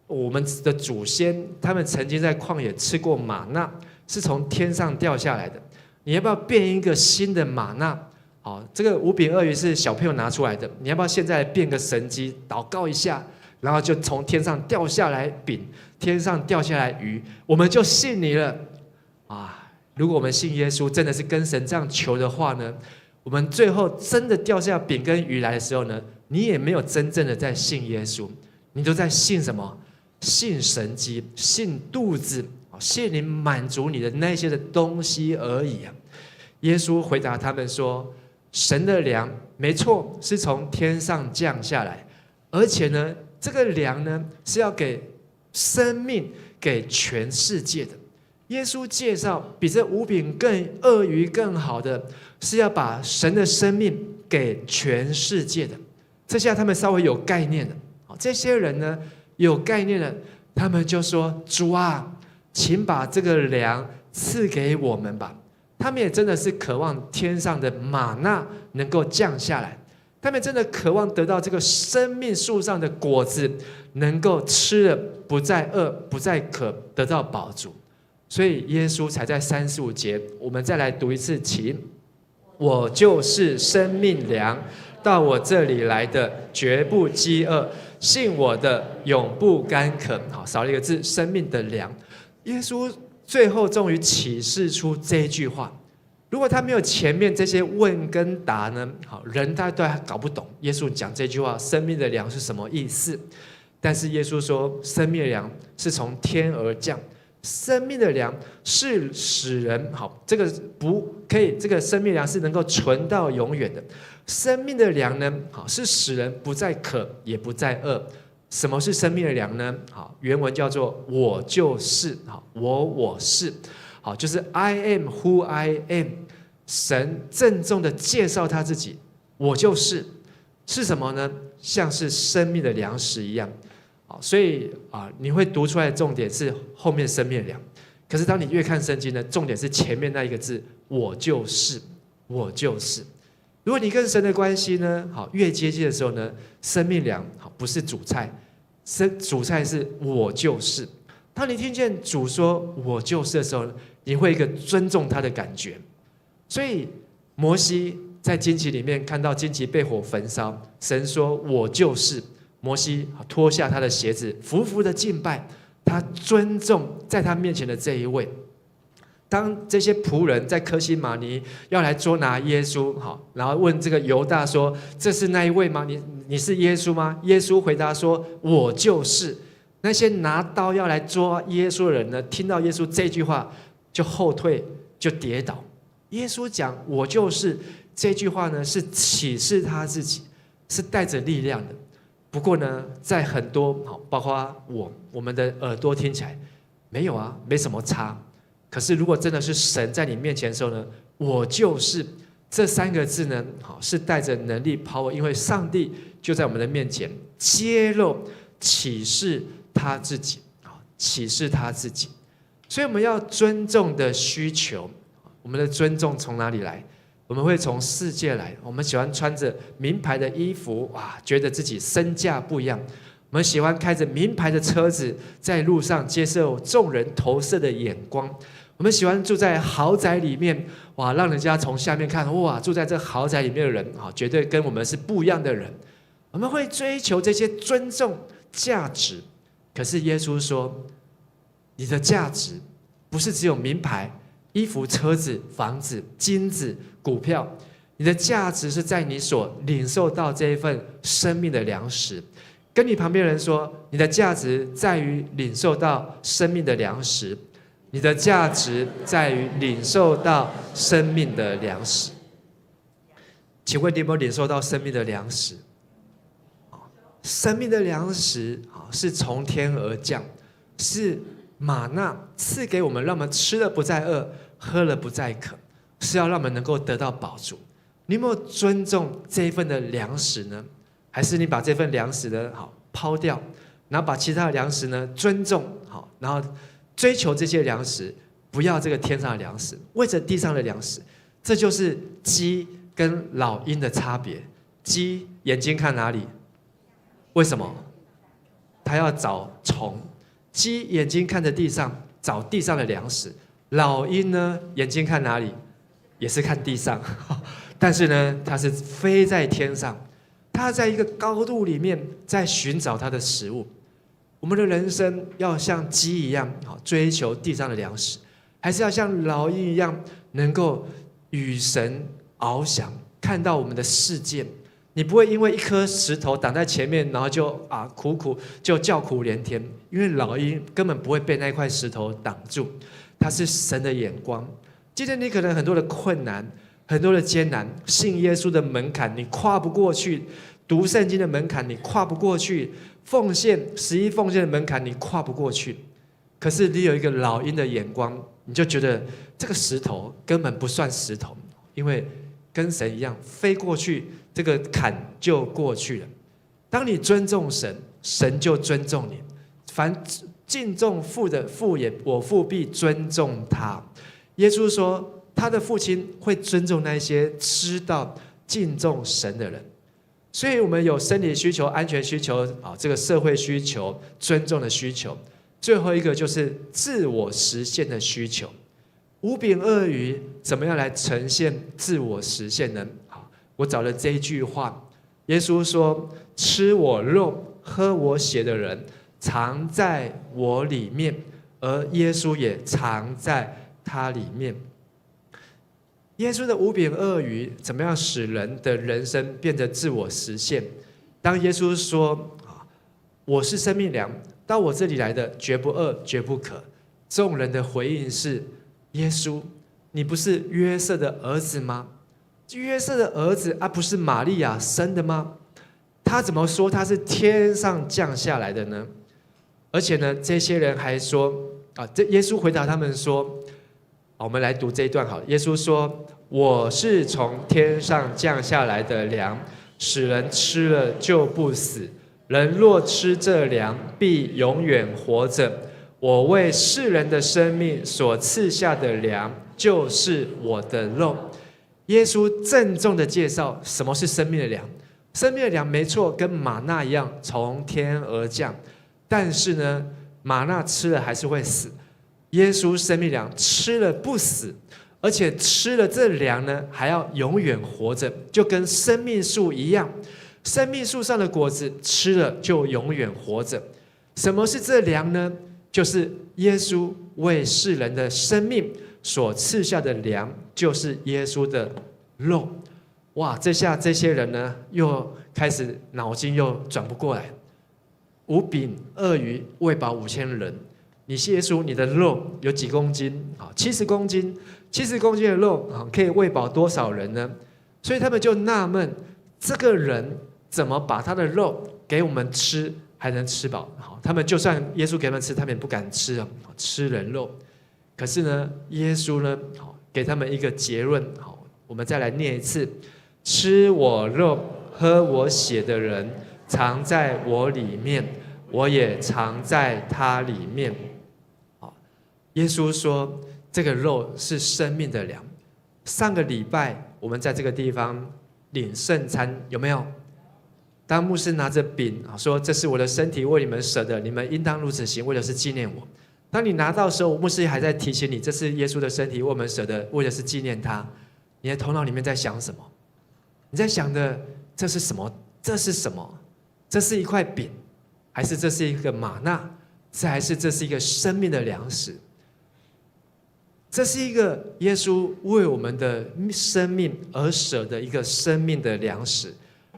我们的祖先他们曾经在旷野吃过玛纳，是从天上掉下来的。你要不要变一个新的玛纳？好，这个5饼2鱼是小朋友拿出来的，你要不要现在变个神迹，祷告一下，然后就从天上掉下来饼，天上掉下来鱼，我们就信你了啊！如果我们信耶稣，真的是跟神这样求的话呢，我们最后真的掉下饼跟鱼来的时候呢，你也没有真正的在信耶稣，你都在信什么？信神迹，信肚子。信你满足你的那些的东西而已啊！耶稣回答他们说：“神的粮，没错，是从天上降下来，而且呢，这个粮呢是要给生命，给全世界的。”耶稣介绍，比这5饼2鱼更好的，是要把神的生命给全世界的。这下他们稍微有概念了。这些人呢有概念了，他们就说：“主啊！”请把这个粮赐给我们吧。他们也真的是渴望天上的玛纳能够降下来，他们真的渴望得到这个生命树上的果子，能够吃了不再饿，不再渴，得到饱足。所以耶稣才在35节，我们再来读一次，请。我就是生命粮，到我这里来的绝不饥饿，信我的永不干渴。好，少了一个字，生命的粮。耶稣最后终于启示出这一句话。如果他没有前面这些问跟答呢，好，人大家都还搞不懂耶稣讲这句话生命的粮是什么意思。但是耶稣说，生命的粮是从天而降，生命的粮是使人这个不可以，这个生命粮是能够存到永远的。生命的粮呢，是使人不再渴，也不再饿。什么是生命的粮呢？原文叫做我就是，我是，就是 I am who I am。神郑重的介绍他自己，我就是什么呢？像是生命的粮食一样。所以你会读出来的重点是后面生命的粮，可是当你越看圣经呢，重点是前面那一个字，我就是，我就是。如果你跟神的关系呢，越接近的时候呢，生命粮不是主菜，主菜是我就是。当你听见主说我就是的时候，你会一个尊重他的感觉。所以摩西在荆棘里面看到荆棘被火焚烧，神说我就是。摩西脱下他的鞋子，服服的敬拜，他尊重在他面前的这一位。当这些仆人在科西玛尼要来捉拿耶稣，然后问这个犹大说：“这是那一位吗？你是耶稣吗？”耶稣回答说：“我就是。”那些拿刀要来捉耶稣的人呢，听到耶稣这句话就后退，就跌倒。耶稣讲“我就是”这句话呢，是启示他自己，是带着力量的。不过呢，在很多包括我们的耳朵听起来没有啊，没什么差。可是如果真的是神在你面前的时候呢，我就是这3个字呢，是带着能力 power， 因为上帝就在我们的面前揭露启示他自己，启示他自己。所以我们要尊重的需求，我们的尊重从哪里来？我们会从世界来，我们喜欢穿着名牌的衣服，哇，觉得自己身价不一样。我们喜欢开着名牌的车子，在路上接受众人投射的眼光。我们喜欢住在豪宅里面，哇，让人家从下面看，哇，住在这豪宅里面的人，绝对跟我们是不一样的人。我们会追求这些尊重价值，可是耶稣说，你的价值不是只有名牌、衣服、车子、房子、金子、股票，你的价值是在你所领受到这一份生命的粮食。跟你旁边人说，你的价值在于领受到生命的粮食，你的价值在于领受到生命的粮食。请问你有没有领受到生命的粮食？生命的粮食是从天而降，是玛纳赐给我们，让我们吃了不再饿，喝了不再渴，是要让我们能够得到饱足。你有没有尊重这一份的粮食呢？还是你把这份粮食呢抛掉，然后把其他的粮食呢尊重，然后追求这些粮食，不要这个天上的粮食，为着地上的粮食。这就是鸡跟老鹰的差别。鸡眼睛看哪里？为什么？它要找虫。鸡眼睛看着地上，找地上的粮食。老鹰呢，眼睛看哪里？也是看地上，但是呢，它是飞在天上。他在一个高度里面，在寻找他的食物。我们的人生要像鸡一样，追求地上的粮食，还是要像老鹰一样，能够与神翱翔，看到我们的世界？你不会因为一颗石头挡在前面，然后就苦就叫苦连天，因为老鹰根本不会被那块石头挡住，它是神的眼光。今天你可能很多的困难，很多的艰难，信耶稣的门槛你跨不过去，读圣经的门槛你跨不过去，奉献11奉献的门槛你跨不过去。可是你有一个老鹰的眼光，你就觉得这个石头根本不算石头，因为跟神一样飞过去，这个坎就过去了。当你尊重神，神就尊重你。凡敬重父的，父也我父必尊重他。耶稣说，他的父亲会尊重那些知道敬重神的人。所以我们有生理需求、安全需求，这个社会需求、尊重的需求。最后一个就是自我实现的需求。5饼2鱼怎么样来呈现自我实现呢？我找了这一句话，耶稣说：“吃我肉、喝我血的人，藏在我里面，而耶稣也藏在他里面。”耶稣的5饼2鱼怎么样使人的人生变得自我实现？当耶稣说我是生命粮，到我这里来的绝不饿，绝不渴。众人的回应是：耶稣，你不是约瑟的儿子吗？约瑟的儿子不是玛利亚生的吗？他怎么说他是天上降下来的呢？而且呢，这些人还说这耶稣回答他们说，我们来读这一段好。耶稣说：我是从天上降下来的粮，使人吃了就不死。人若吃这粮，必永远活着。我为世人的生命所赐下的粮，就是我的肉。耶稣郑重的介绍什么是生命的粮。生命的粮没错，跟玛纳一样从天而降，但是呢，玛纳吃了还是会死。耶稣生命粮吃了不死，而且吃了这粮呢，还要永远活着，就跟生命树一样。生命树上的果子吃了就永远活着。什么是这粮呢？就是耶稣为世人的生命所赐下的粮，就是耶稣的肉。哇，这下这些人呢，又开始脑筋又转不过来。5饼2鱼喂饱5000人，你是耶稣，你的肉有几公斤？70公斤，70公斤的肉可以喂饱多少人呢？所以他们就纳闷，这个人怎么把他的肉给我们吃，还能吃饱？他们就算耶稣给他们吃，他们也不敢吃吃人肉。可是呢，耶稣呢，给他们一个结论。我们再来念一次：吃我肉、喝我血的人，藏在我里面，我也藏在他里面。耶稣说，这个肉是生命的粮。上个礼拜我们在这个地方领圣餐，有没有？当牧师拿着饼说：“这是我的身体，为你们舍的，你们应当如此行，为的是纪念我。”当你拿到的时候，牧师还在提醒你，这是耶稣的身体，为我们舍的，为的是纪念他。你的头脑里面在想什么？你在想的这是什么？这是什么？这是一块饼，还是这是一个玛纳？还是这是一个生命的粮食？这是一个耶稣为我们的生命而舍的一个生命的粮食，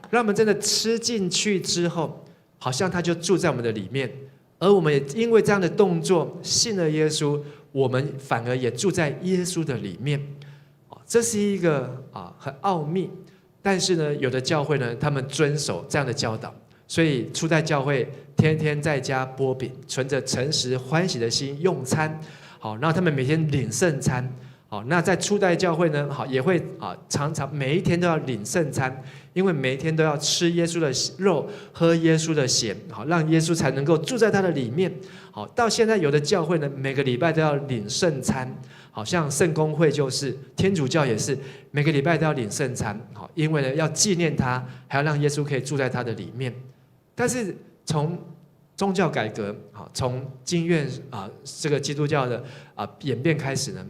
让我们真的吃进去之后，好像他就住在我们的里面，而我们也因为这样的动作信了耶稣，我们反而也住在耶稣的里面。这是一个很奥秘，但是呢，有的教会呢，他们遵守这样的教导，所以初代教会天天在家擘饼，存着诚实欢喜的心用餐。然后他们每天领圣餐。那在初代教会呢，也会常常每一天都要领圣餐，因为每一天都要吃耶稣的肉，喝耶稣的血，让耶稣才能够住在他的里面。到现在有的教会呢，每个礼拜都要领圣餐，好像圣公会就是天主教也是每个礼拜都要领圣餐，因为呢要纪念他，还要让耶稣可以住在他的里面。但是从宗教改革，从经院这个基督教的演变开始呢，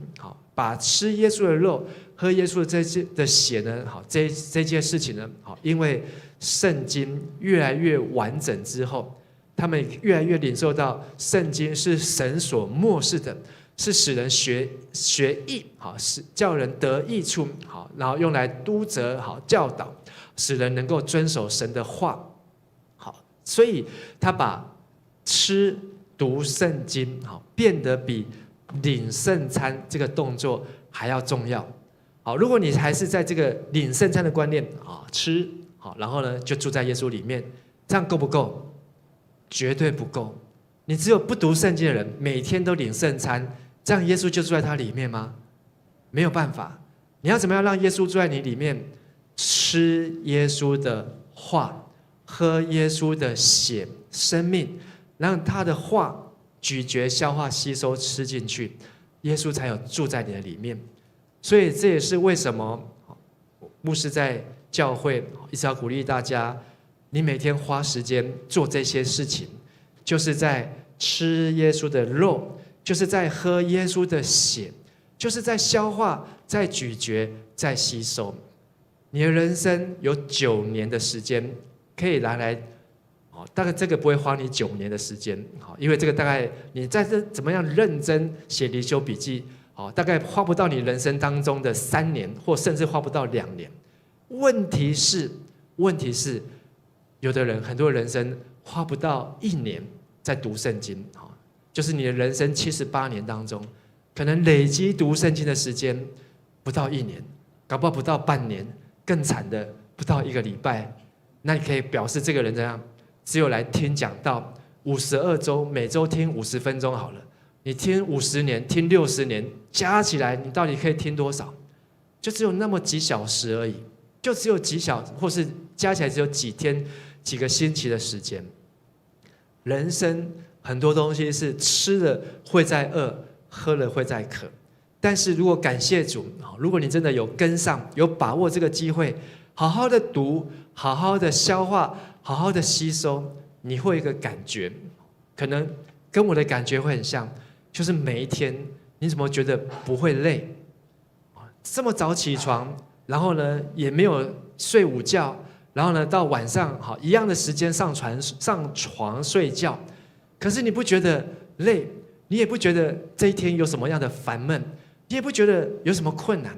把吃耶稣的肉、喝耶稣的这些的血呢，这件事情呢，因为圣经越来越完整之后，他们越来越领受到圣经是神所默示的，是使人学义，是叫人得益处，然后用来督责、教导，使人能够遵守神的话。所以他把吃读圣经变得比领圣餐这个动作还要重要。如果你还是在这个领圣餐的观念吃然后呢就住在耶稣里面，这样够不够？绝对不够。你只有不读圣经的人每天都领圣餐，这样耶稣就住在他里面吗？没有办法。你要怎么样让耶稣住在你里面？吃耶稣的话，喝耶稣的血，生命，让他的话咀嚼、消化、吸收、吃进去，耶稣才有住在你的里面。所以这也是为什么牧师在教会一直要鼓励大家，你每天花时间做这些事情，就是在吃耶稣的肉，就是在喝耶稣的血，就是在消化、在咀嚼、在吸收。你的人生有9年的时间可以拿来，大概这个不会花你9年的时间，因为这个大概你在这怎么样认真写灵修笔记，大概花不到你人生当中的3年，或甚至花不到2年。问题是，有的人很多人生花不到1年在读圣经，就是你的人生78年当中，可能累积读圣经的时间不到1年，搞不好不到半年，更惨的不到1个礼拜。那你可以表示这个人怎样？只有来听讲道52周，每周听50分钟好了。你听50年，听60年，加起来你到底可以听多少？就只有那么几小时而已，就只有几小，或是加起来只有几天、几个星期的时间。人生很多东西是吃了会再饿，喝了会再渴。但是如果感谢主，如果你真的有跟上，有把握这个机会，好好的读，好好的消化，好好的吸收，你会有一个感觉，可能跟我的感觉会很像，就是每一天你怎么觉得不会累？这么早起床，然后呢也没有睡午觉，然后呢到晚上一样的时间上床睡觉，可是你不觉得累？你也不觉得这一天有什么样的烦闷？你也不觉得有什么困难？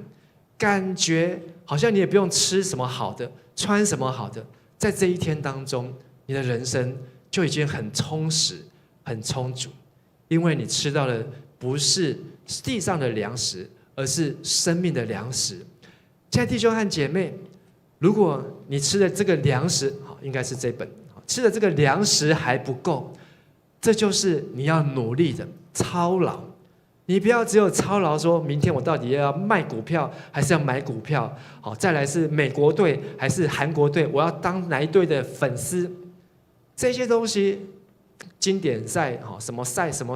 感觉好像你也不用吃什么好的，穿什么好的，在这一天当中，你的人生就已经很充实、很充足，因为你吃到的不是地上的粮食，而是生命的粮食。亲爱的弟兄和姐妹，如果你吃的这个粮食，应该是这本，吃的这个粮食还不够，这就是你要努力的操劳。你不要只有操劳说明天我到底要卖股票还是要买股票，再来是美国队还是韩国队，我要当哪一队的粉丝，这些东西经典赛什么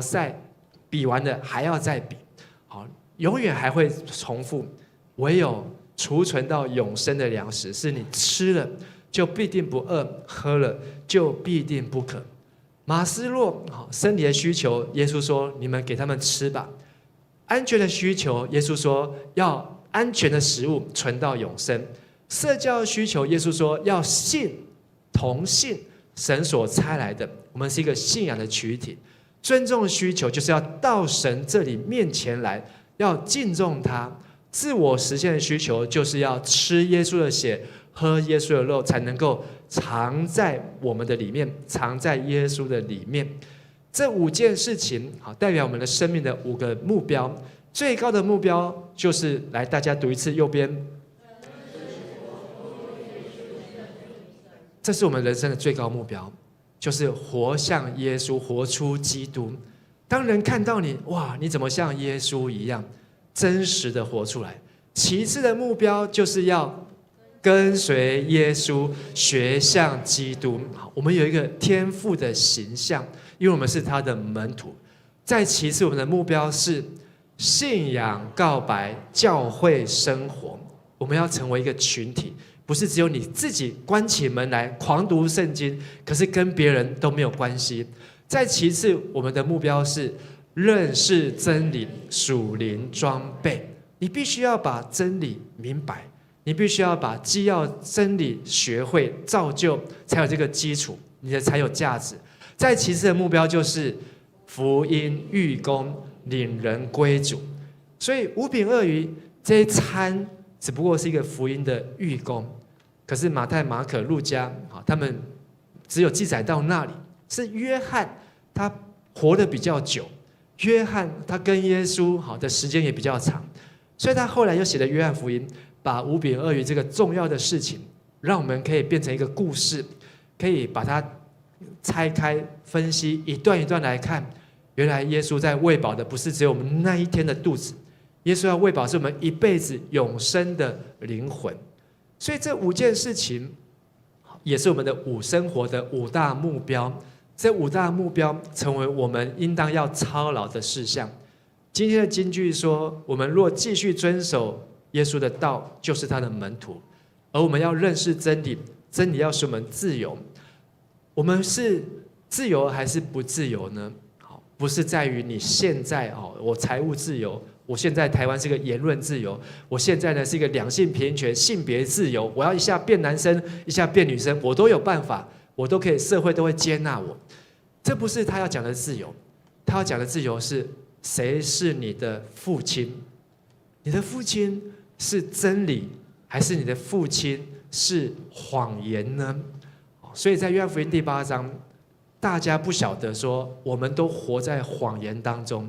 赛比完了还要再比，永远还会重复。唯有储存到永生的粮食，是你吃了就必定不饿，喝了就必定不渴。马斯洛身体的需求，耶稣说你们给他们吃吧。安全的需求，耶稣说要安全的食物存到永生。社交需求，耶稣说要信同信神所差来的，我们是一个信仰的群体。尊重需求就是要到神这里面前来，要敬重他。自我实现的需求就是要吃耶稣的血，喝耶稣的肉，才能够藏在我们的里面，藏在耶稣的里面。这5件事情代表我们的生命的5个目标。最高的目标就是来，大家读一次右边，这是我们人生的最高目标，就是活像耶稣，活出基督。当人看到你，哇，你怎么像耶稣一样真实的活出来？其次的目标就是要跟随耶稣，学像基督。我们有一个天父的形象，因为我们是他的门徒。再其次，我们的目标是信仰告白、教会生活。我们要成为一个群体，不是只有你自己关起门来狂读圣经，可是跟别人都没有关系。再其次，我们的目标是认识真理、属灵装备。你必须要把真理明白，你必须要把基要真理学会，造就，才有这个基础，你的才有价值。再其次的目标就是福音预工，领人归主。所以5饼2鱼这一餐只不过是一个福音的预工，可是马太、马可、路加他们只有记载到那里。是约翰他活得比较久，约翰他跟耶稣的时间也比较长，所以他后来又写了约翰福音，把5饼2鱼这个重要的事情，让我们可以变成一个故事，可以把它拆开分析，一段一段来看。原来耶稣在喂饱的不是只有我们那一天的肚子，耶稣要喂饱是我们一辈子永生的灵魂。所以这5件事情也是我们的5生活的5大目标。这5大目标成为我们应当要操劳的事项。今天的金句说，我们若继续遵守耶稣的道，就是他的门徒。而我们要认识真理，真理要使我们自由。我们是自由还是不自由呢？不是在于你现在我财务自由，我现在台湾是个言论自由，我现在呢是一个两性平权、性别自由，我要一下变男生，一下变女生，我都有办法，我都可以，社会都会接纳我。这不是他要讲的自由，他要讲的自由是谁是你的父亲？你的父亲是真理，还是你的父亲是谎言呢？所以在约翰福音第8章，大家不晓得说，我们都活在谎言当中，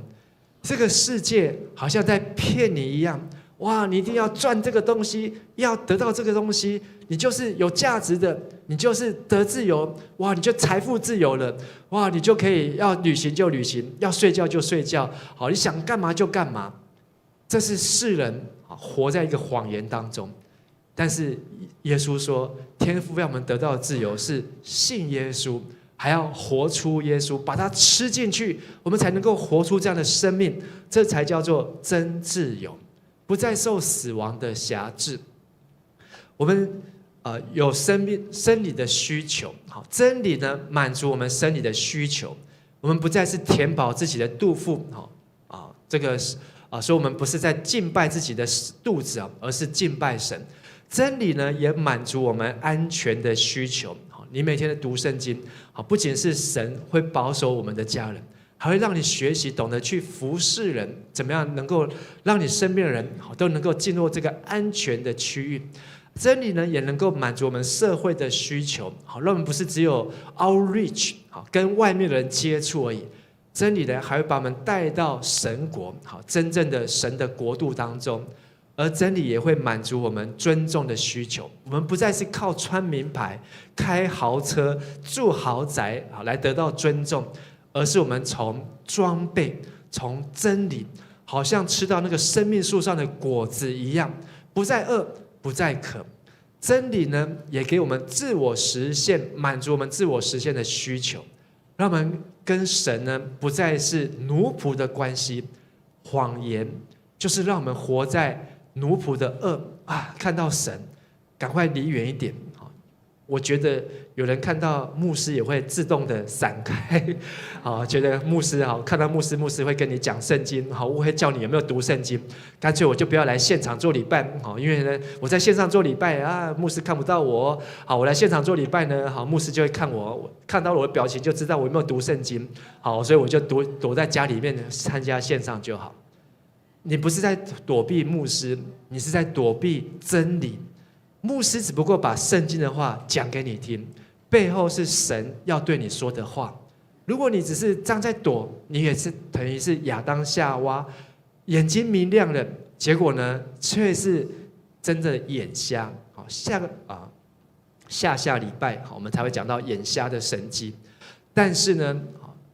这个世界好像在骗你一样。哇，你一定要赚这个东西，要得到这个东西，你就是有价值的，你就是得自由。哇，你就财富自由了。哇，你就可以要旅行就旅行，要睡觉就睡觉。好，你想干嘛就干嘛。这是世人活在一个谎言当中。但是耶稣说，天父让我们得到的自由是信耶稣，还要活出耶稣，把它吃进去，我们才能够活出这样的生命，这才叫做真自由，不再受死亡的辖制。我们有生理的需求，好，真理呢满足我们生理的需求，我们不再是填饱自己的肚腹，这个所以我们不是在敬拜自己的肚子啊，而是敬拜神。真理呢也满足我们安全的需求。你每天的读圣经，不仅是神会保守我们的家人，还会让你学习懂得去服侍人，怎么样能够让你身边的人都能够进入这个安全的区域。真理呢也能够满足我们社会的需求，让我们不是只有 outreach 跟外面的人接触而已。真理呢还会把我们带到神国，真正的神的国度当中。而真理也会满足我们尊重的需求，我们不再是靠穿名牌、开豪车、住豪宅来得到尊重，而是我们从装备、从真理，好像吃到那个生命树上的果子一样，不再饿，不再渴。真理呢，也给我们自我实现，满足我们自我实现的需求，让我们跟神呢不再是奴仆的关系。谎言就是让我们活在奴仆的恶啊，看到神，赶快离远一点。我觉得有人看到牧师也会自动的闪开，觉得牧师看到牧师会跟你讲圣经，我会叫你有没有读圣经，干脆我就不要来现场做礼拜，因为呢我在线上做礼拜啊，牧师看不到我，我来现场做礼拜呢，牧师就会看我，看到我的表情就知道我有没有读圣经，所以我就躲在家里面参加线上就好。你不是在躲避牧师，你是在躲避真理。牧师只不过把圣经的话讲给你听，背后是神要对你说的话。如果你只是站在躲，你也是等于是亚当夏娃，眼睛明亮了，结果呢却是真的眼瞎。下礼拜我们才会讲到眼瞎的神迹。但是呢，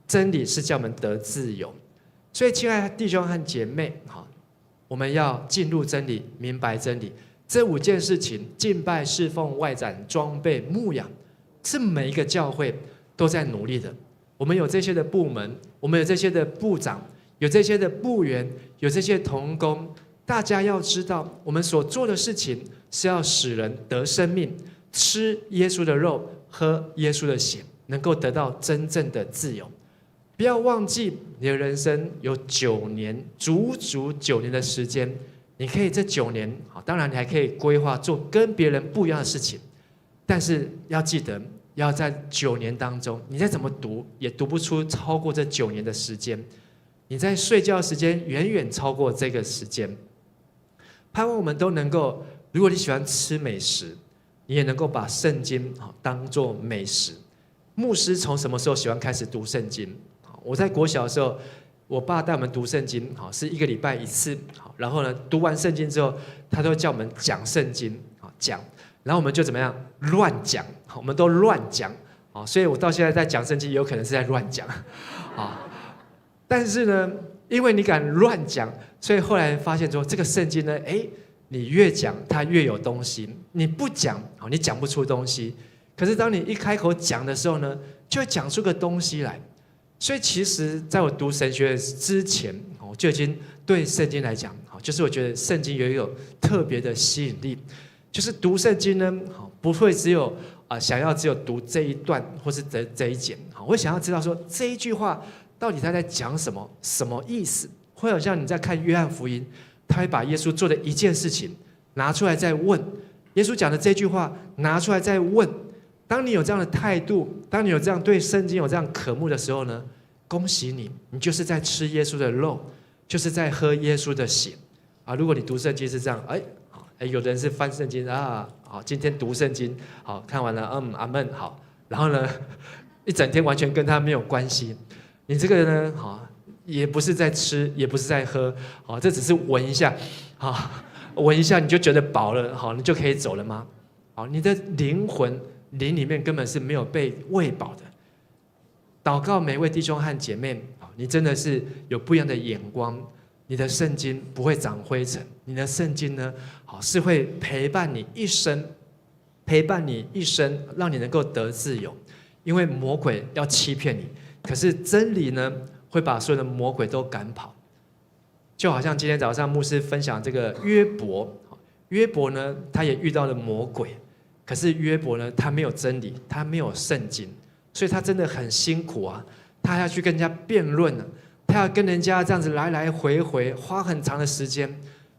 真理是叫我们得自由。所以，亲爱的弟兄和姐妹，我们要进入真理，明白真理。这5件事情：敬拜、侍奉、外展、装备、牧养，是每一个教会都在努力的。我们有这些的部门，我们有这些的部长，有这些的部员，有这些同工。大家要知道，我们所做的事情是要使人得生命，吃耶稣的肉，喝耶稣的血，能够得到真正的自由。不要忘记，你的人生有9年，足足9年的时间，你可以这9年，当然你还可以规划做跟别人不一样的事情，但是要记得，要在9年当中，你再怎么读，也读不出超过这9年的时间。你在睡觉的时间远远超过这个时间。盼望我们都能够，如果你喜欢吃美食，你也能够把圣经当作美食。牧师从什么时候喜欢开始读圣经？我在国小的时候，我爸带我们读圣经，是1个礼拜1次。然后呢，读完圣经之后，他都叫我们讲圣经，讲，然后我们就怎么样乱讲，我们都乱讲，所以我到现在在讲圣经，有可能是在乱讲，但是呢，因为你敢乱讲，所以后来发现说，这个圣经呢，你越讲它越有东西，你不讲，你讲不出东西。可是当你一开口讲的时候呢，就会讲出个东西来。所以其实在我读神学之前，我就已经对圣经来讲，就是我觉得圣经有一种特别的吸引力，就是读圣经呢，不会只有想要只有读这一段或是这一节，我想要知道说这一句话到底他在讲什么，什么意思。会好像你在看约翰福音，他会把耶稣做的一件事情拿出来再问，耶稣讲的这句话拿出来再问。当你有这样的态度，当你有这样对圣经有这样渴慕的时候呢，恭喜你，你就是在吃耶稣的肉，就是在喝耶稣的血如果你读圣经是这样，有的人是翻圣经好，今天读圣经，好，看完了，阿们，好，然后呢，一整天完全跟他没有关系。你这个呢，好，也不是在吃，也不是在喝，好，这只是闻一下，好，闻一下你就觉得饱了，好，你就可以走了吗？好，你的灵里面根本是没有被喂饱的。祷告每位弟兄和姐妹，你真的是有不一样的眼光。你的圣经不会长灰尘，你的圣经呢，好是会陪伴你一生，让你能够得自由。因为魔鬼要欺骗你，可是真理呢，会把所有的魔鬼都赶跑。就好像今天早上牧师分享这个约伯呢，他也遇到了魔鬼，可是约伯呢，他没有真理，他没有圣经，所以他真的很辛苦啊，他还要去跟人家辩论呢。他要跟人家这样子来来回回，花很长的时间，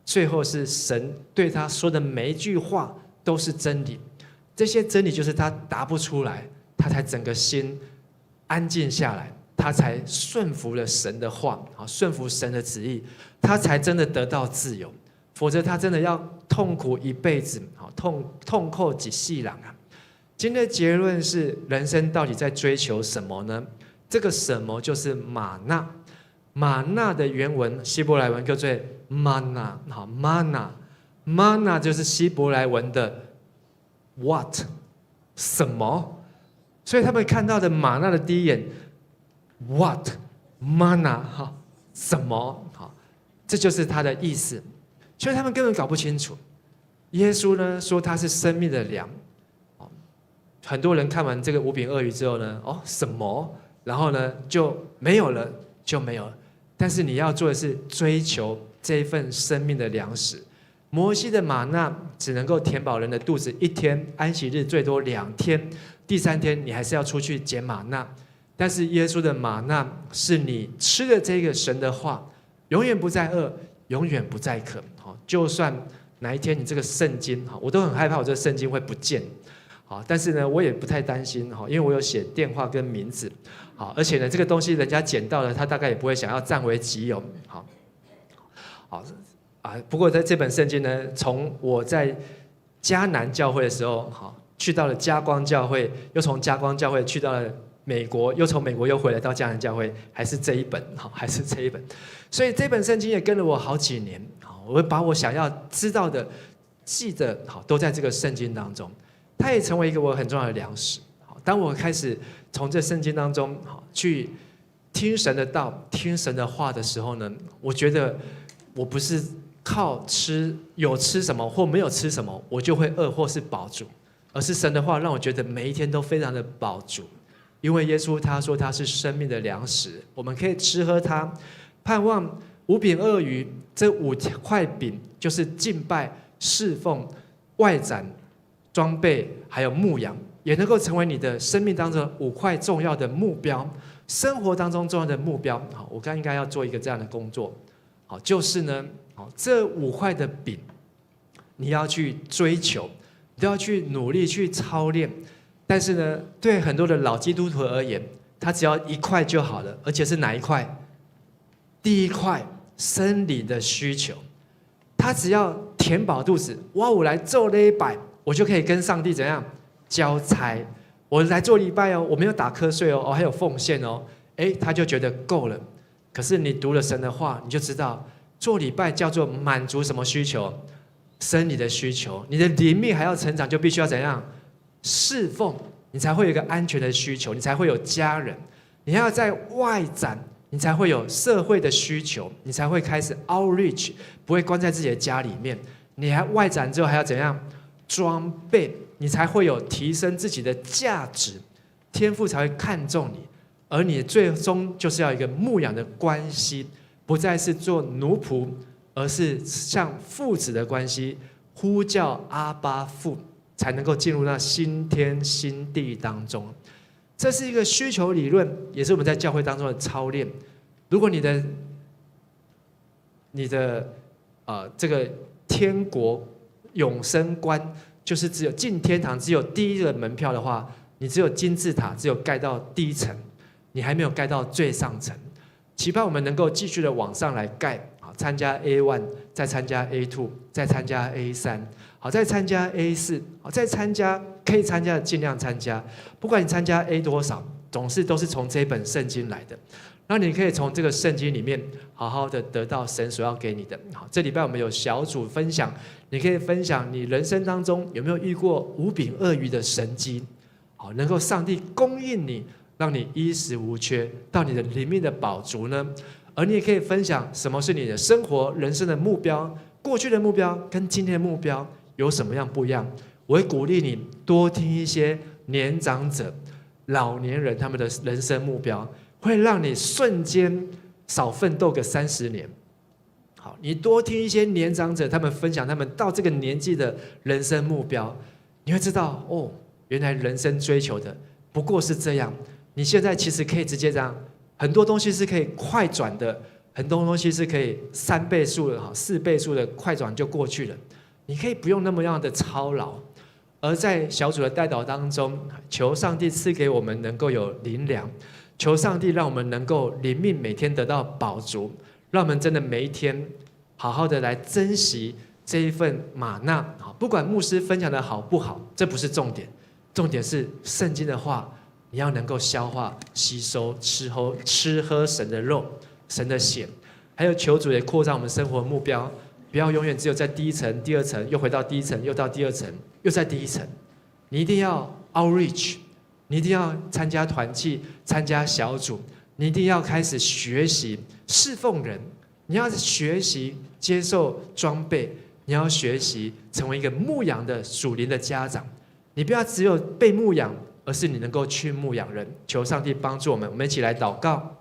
最后是神对他说的每一句话都是真理。这些真理就是他答不出来，他才整个心安静下来，他才顺服了神的话，顺服神的旨意，他才真的得到自由。否则他真的要痛苦一辈子，痛扣几细郎啊！今天的结论是：人生到底在追求什么呢？这个什么就是玛纳。玛纳的原文希伯来文叫做 mana， 好 mana 就是希伯来文的 what 什么，所以他们看到的玛纳的第一眼 what mana 哈什么好，这就是它的意思，所以他们根本搞不清楚。耶稣呢说他是生命的粮，很多人看完这个5饼2鱼之后呢，什么，然后呢就没有了。但是你要做的是追求这一份生命的粮食。摩西的玛纳只能够填饱人的肚子1天，安息日最多2天，第3天你还是要出去捡玛纳。但是耶稣的玛纳是你吃了这个神的话，永远不再饿，永远不再渴。就算哪一天你这个圣经，我都很害怕我这个圣经会不见。但是呢，我也不太担心，因为我有写电话跟名字，而且呢，这个东西人家捡到了，他大概也不会想要占为己有，不过在这本圣经呢，从我在迦南教会的时候，去到了嘉光教会，又从嘉光教会去到了美国，又从美国又回来到迦南教会，还是这一本，所以这本圣经也跟了我好几年，我会把我想要知道的、记得，都在这个圣经当中。它也成为一个我很重要的粮食。当我开始从这圣经当中去听神的道、听神的话的时候呢，我觉得我不是靠有吃什么或没有吃什么，我就会饿或是饱足，而是神的话让我觉得每一天都非常的饱足。因为耶稣他说他是生命的粮食，我们可以吃喝它。盼望5饼2鱼这5块饼，就是敬拜、侍奉、外展、装备还有牧养，也能够成为你的生命当中5块重要的目标，生活当中重要的目标。我刚应该要做一个这样的工作，就是呢，这5块的饼，你要去追求，你都要去努力去操练。但是呢，对很多的老基督徒而言，他只要1块就好了，而且是哪一块？第1块，生理的需求，他只要填饱肚子，我来做礼拜，我就可以跟上帝怎样交差？我来做礼拜哦，我没有打瞌睡哦，还有奉献哦，他就觉得够了。可是你读了神的话，你就知道做礼拜叫做满足什么需求？生理的需求。你的灵命还要成长，就必须要怎样侍奉，你才会有一个安全的需求，你才会有家人。你要在外展，你才会有社会的需求，你才会开始 outreach， 不会关在自己的家里面。你还外展之后还要怎样装备，你才会有提升自己的价值，天父才会看重你。而你最终就是要一个牧养的关系，不再是做奴仆，而是像父子的关系，呼叫阿爸父，才能够进入那新天新地当中。这是一个需求理论，也是我们在教会当中的操练。如果你的这个天国永生观就是只有进天堂只有第1个门票的话，你只有金字塔只有盖到第1层，你还没有盖到最上层。期盼我们能够继续的往上来盖，参加 A1， 再参加 A2， 再参加 A3， 再参加 A4， 再参加可以参加的尽量参加。不管你参加 A 多少，总是都是从这本圣经来的。让你可以从这个圣经里面好好的得到神所要给你的。好，这礼拜我们有小组分享，你可以分享你人生当中有没有遇过5饼2鱼的神迹，好，能够上帝供应你，让你衣食无缺，到你的灵命的饱足呢？而你也可以分享什么是你的生活人生的目标，过去的目标跟今天的目标有什么样不一样？我会鼓励你多听一些年长者、老年人他们的人生目标，会让你瞬间少奋斗个30年。好，你多听一些年长者他们分享他们到这个年纪的人生目标，你会知道哦，原来人生追求的不过是这样。你现在其实可以直接这样，很多东西是可以快转的，很多东西是可以3倍数的、4倍数的快转就过去了。你可以不用那么样的操劳。而在小组的代祷当中，求上帝赐给我们能够有灵粮，求上帝让我们能够灵命每天得到饱足，让我们真的每一天好好的来珍惜这一份玛纳。不管牧师分享的好不好，这不是重点，重点是圣经的话，你要能够消化吸收吃喝神的肉神的血。还有求主也扩张我们生活目标，不要永远只有在第1层第2层又回到第1层又到第2层又在第1层，你一定要 outreach， 你一定要参加团契参加小组，你一定要开始学习侍奉人，你要学习接受装备，你要学习成为一个牧养的属灵的家长。你不要只有被牧养，而是你能够去牧养人。求上帝帮助我们，我们一起来祷告。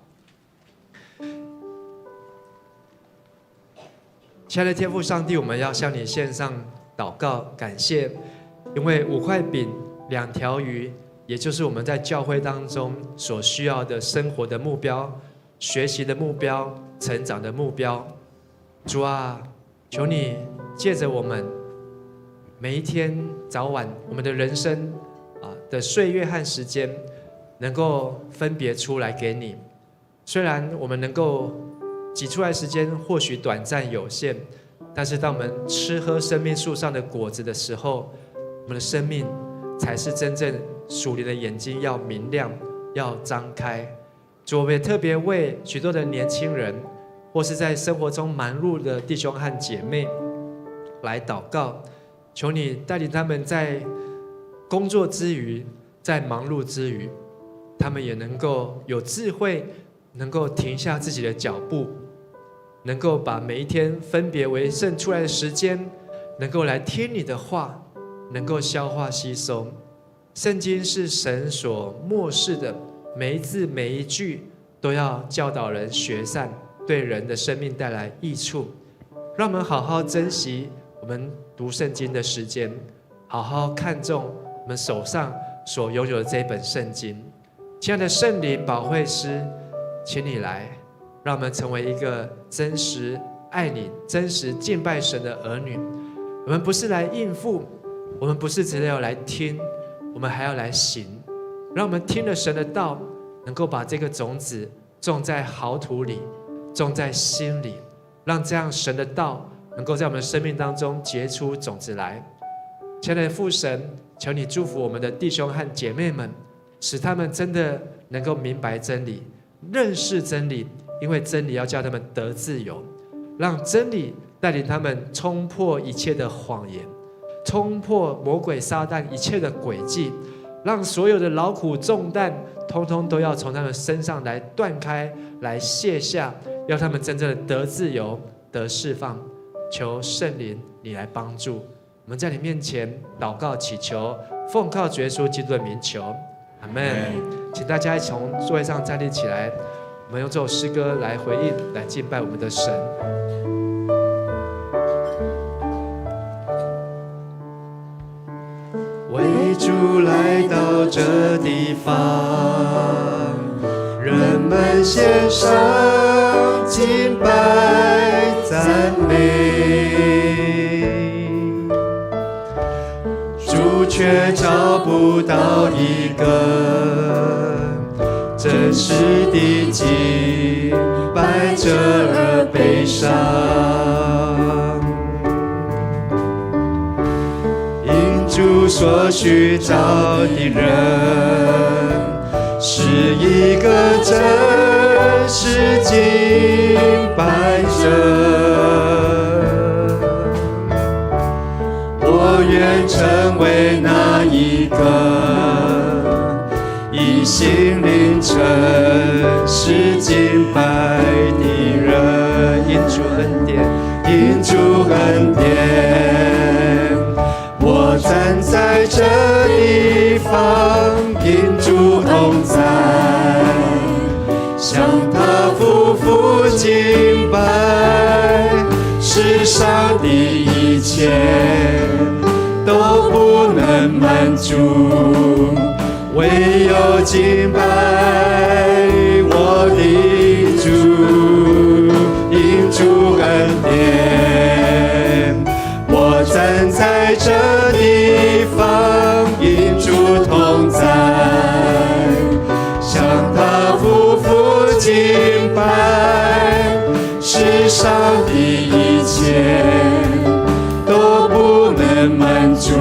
亲爱的天父上帝，我们要向你献上祷告感谢，因为5块饼2条鱼，也就是我们在教会当中所需要的生活的目标、学习的目标、成长的目标。主啊，求你借着我们每一天早晚我们的人生的岁月和时间，能够分别出来给你。虽然我们能够挤出来时间或许短暂有限，但是当我们吃喝生命树上的果子的时候，我们的生命才是真正属灵的眼睛要明亮，要张开。主，我们也特别为许多的年轻人，或是在生活中忙碌的弟兄和姐妹来祷告，求你带领他们在工作之余，在忙碌之余，他们也能够有智慧，能够停下自己的脚步，能够把每一天分别为圣出来的时间，能够来听你的话，能够消化吸收。圣经是神所默示的，每一字每一句都要教导人学善，对人的生命带来益处。让我们好好珍惜我们读圣经的时间，好好看重我们手上所拥有的这本圣经。亲爱的圣灵保惠师，请你来，让我们成为一个真实爱你、真实敬拜神的儿女。我们不是来应付，我们不是只要来听，我们还要来行。让我们听了神的道，能够把这个种子种在好土里，种在心里，让这样神的道能够在我们的生命当中结出种子来。亲爱的父神，求你祝福我们的弟兄和姐妹们，使他们真的能够明白真理，认识真理，因为真理要叫他们得自由。让真理带领他们冲破一切的谎言，冲破魔鬼撒旦一切的诡计，让所有的劳苦重担通通都要从他们身上来断开，来卸下，要他们真正的得自由，得释放。求圣灵你来帮助我们，在你面前祷告祈求，奉靠主耶稣基督的名求，阿们。请大家一起从座位上站立起来，我们用这首诗歌来回应，来敬拜我们的神。为主来到这地方，人们献上敬拜赞美，主却找不到一个真实的敬拜者而悲伤。主所需找的人，是一个真实敬拜者。我愿成为那一个以心灵诚实敬拜的人。因主恩典，因主恩典，我站在这地方，因主同在，向他夫妇敬拜。世上的一切都不能满足，唯有敬拜我的主。因主恩典，我站在这地方，因主同在，向他夫妇敬拜。世上的一切都不能满足，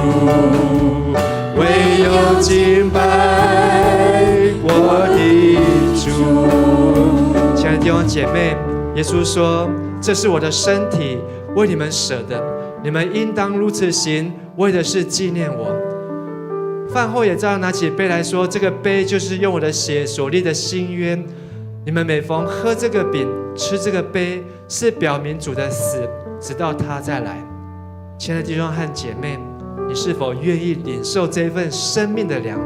唯有敬拜我的主。亲爱的弟兄姐妹，耶稣说：“这是我的身体，为你们舍的，你们应当如此行，为的是纪念我。”饭后也照样拿起杯来说：“这个杯就是用我的血所立的新约。你们每逢喝这个饼，吃这个杯，是表明主的死，直到他再来。”亲爱的弟兄和姐妹，你是否愿意领受这份生命的粮？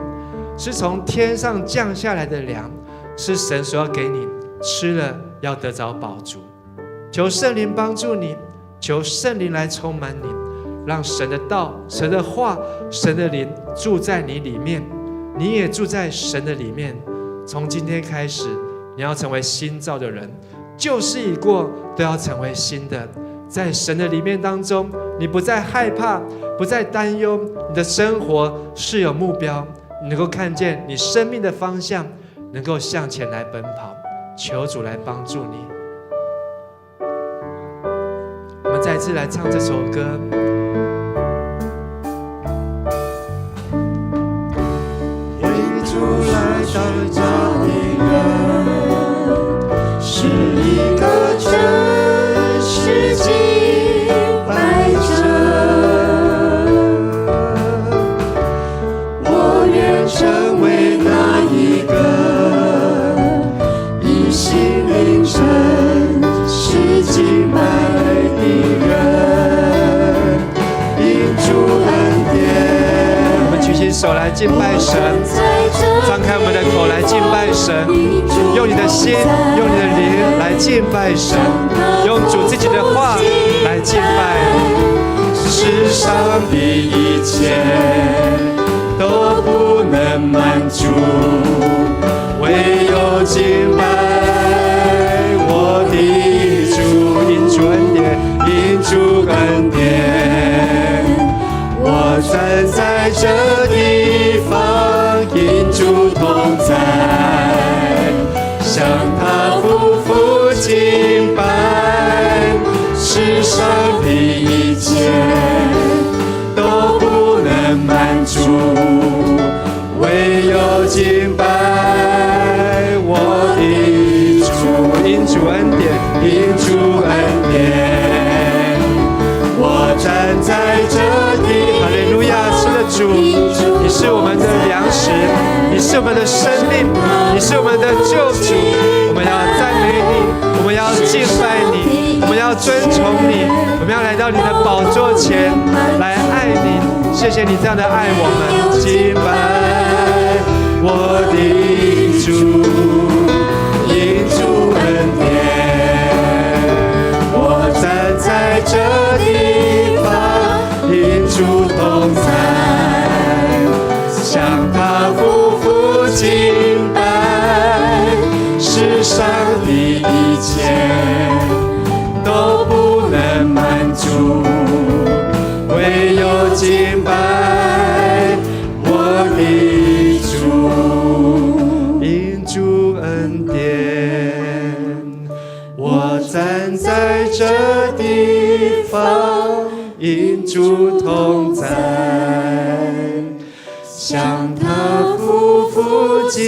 是从天上降下来的粮，是神所要给你吃了要得着饱足。求圣灵帮助你，求圣灵来充满你，让神的道、神的话、神的灵住在你里面，你也住在神的里面。从今天开始，你要成为新造的人，旧事已过，都要成为新的。在神的里面当中，你不再害怕，不再担忧，你的生活是有目标，你能够看见你生命的方向，能够向前来奔跑。求主来帮助你。我们再次来唱这首歌。为主来到这里人，是一个真实敬拜者。我愿成为那一个以心灵诚实敬拜的人，因主恩典。我们举起手来敬拜神，张开我们的口来敬拜神，用你的心，用你的灵来敬拜神，用主自己的话来敬拜。世上的一切都不能满足，唯有敬拜我的主。因主恩典，因主恩典，我站在这地方，因主同在，向他夫妇敬拜。世上的一切都不能满足，唯有敬拜我的主。因主恩典，因主恩典，我站在这地。哈利路亚！是的，主，你是我们的粮食，你是我们的生命，你是我们的救主。我们要赞美你，我们要敬拜你，我们要尊崇你，我们要来到你的宝座前来爱你。谢谢你这样的爱我们，敬拜我的主，因主恩典，我站在这地方，因主同在，向他夫妇敬拜。世上的一切都不能满足，唯有敬拜我的主。因主恩典，我站在这地方，因主同在，向他夫妇敬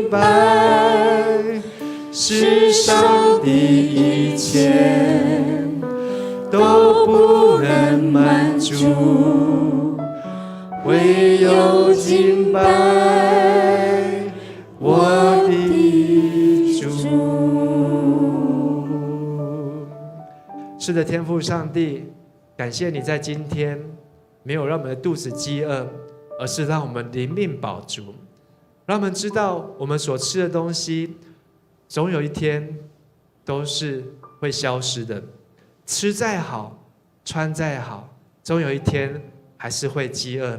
敬拜，世上的一切都不能满足，唯有敬拜我的主。是的，天父上帝，感谢你在今天没有让我们的肚子饥饿，而是让我们灵命饱足，让我们知道我们所吃的东西总有一天都是会消失的，吃再好穿再好，总有一天还是会饥饿。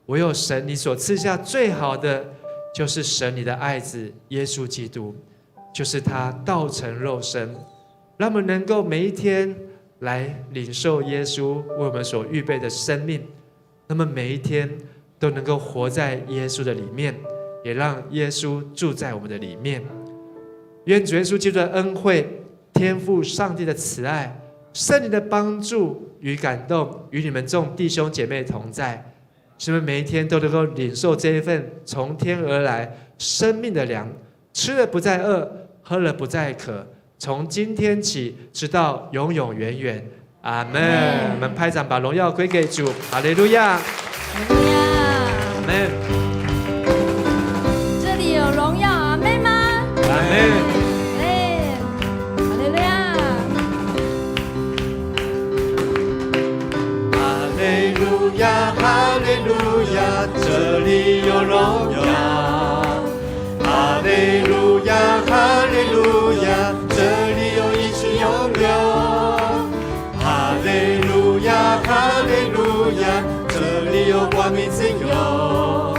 唯有神你所赐下最好的，就是神你的爱子耶稣基督，就是他道成肉身，让我们能够每一天来领受耶稣为我们所预备的生命，那么每一天都能够活在耶稣的里面，也让耶稣住在我们的里面。愿主耶稣基督的恩惠、天父上帝的慈爱、圣灵的帮助与感动与你们众弟兄姐妹同在，使我们每一天都能够领受这一份从天而来生命的粮，吃了不再饿，喝了不再渴，从今天起直到永永远远。阿们。我们拍掌把荣耀归给主。哈利路亚，哈利路亚，阿们。这里有荣耀，阿们吗？阿们。哈利路亚，哈利路亚，哈利路亚，这里有荣耀。哈利路亚，哈利路亚，这里有一直永留。哈利路亚，哈利路亚，这里有光明自由。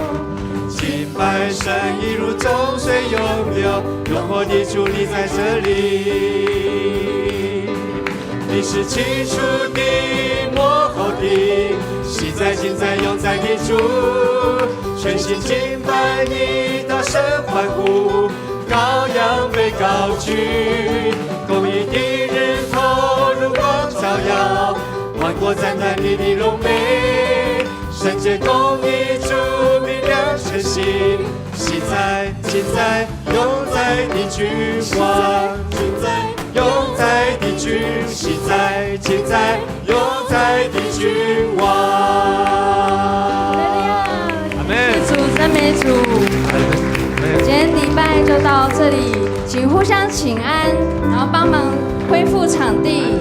敬拜神一如众水涌流，永活的主你在这里。你是起初的，末后的，昔在今在永在的主，全心敬拜你，大声欢呼，羔羊被高举，公义的日头如光照耀，万国赞叹你的荣美，圣洁公义主明亮晨曦，昔在今在永在的君王，永在的君，昔在今在永在的君王。阿门。主赞美主。今天礼拜就到这里，请互相请安，然后帮忙恢复场地。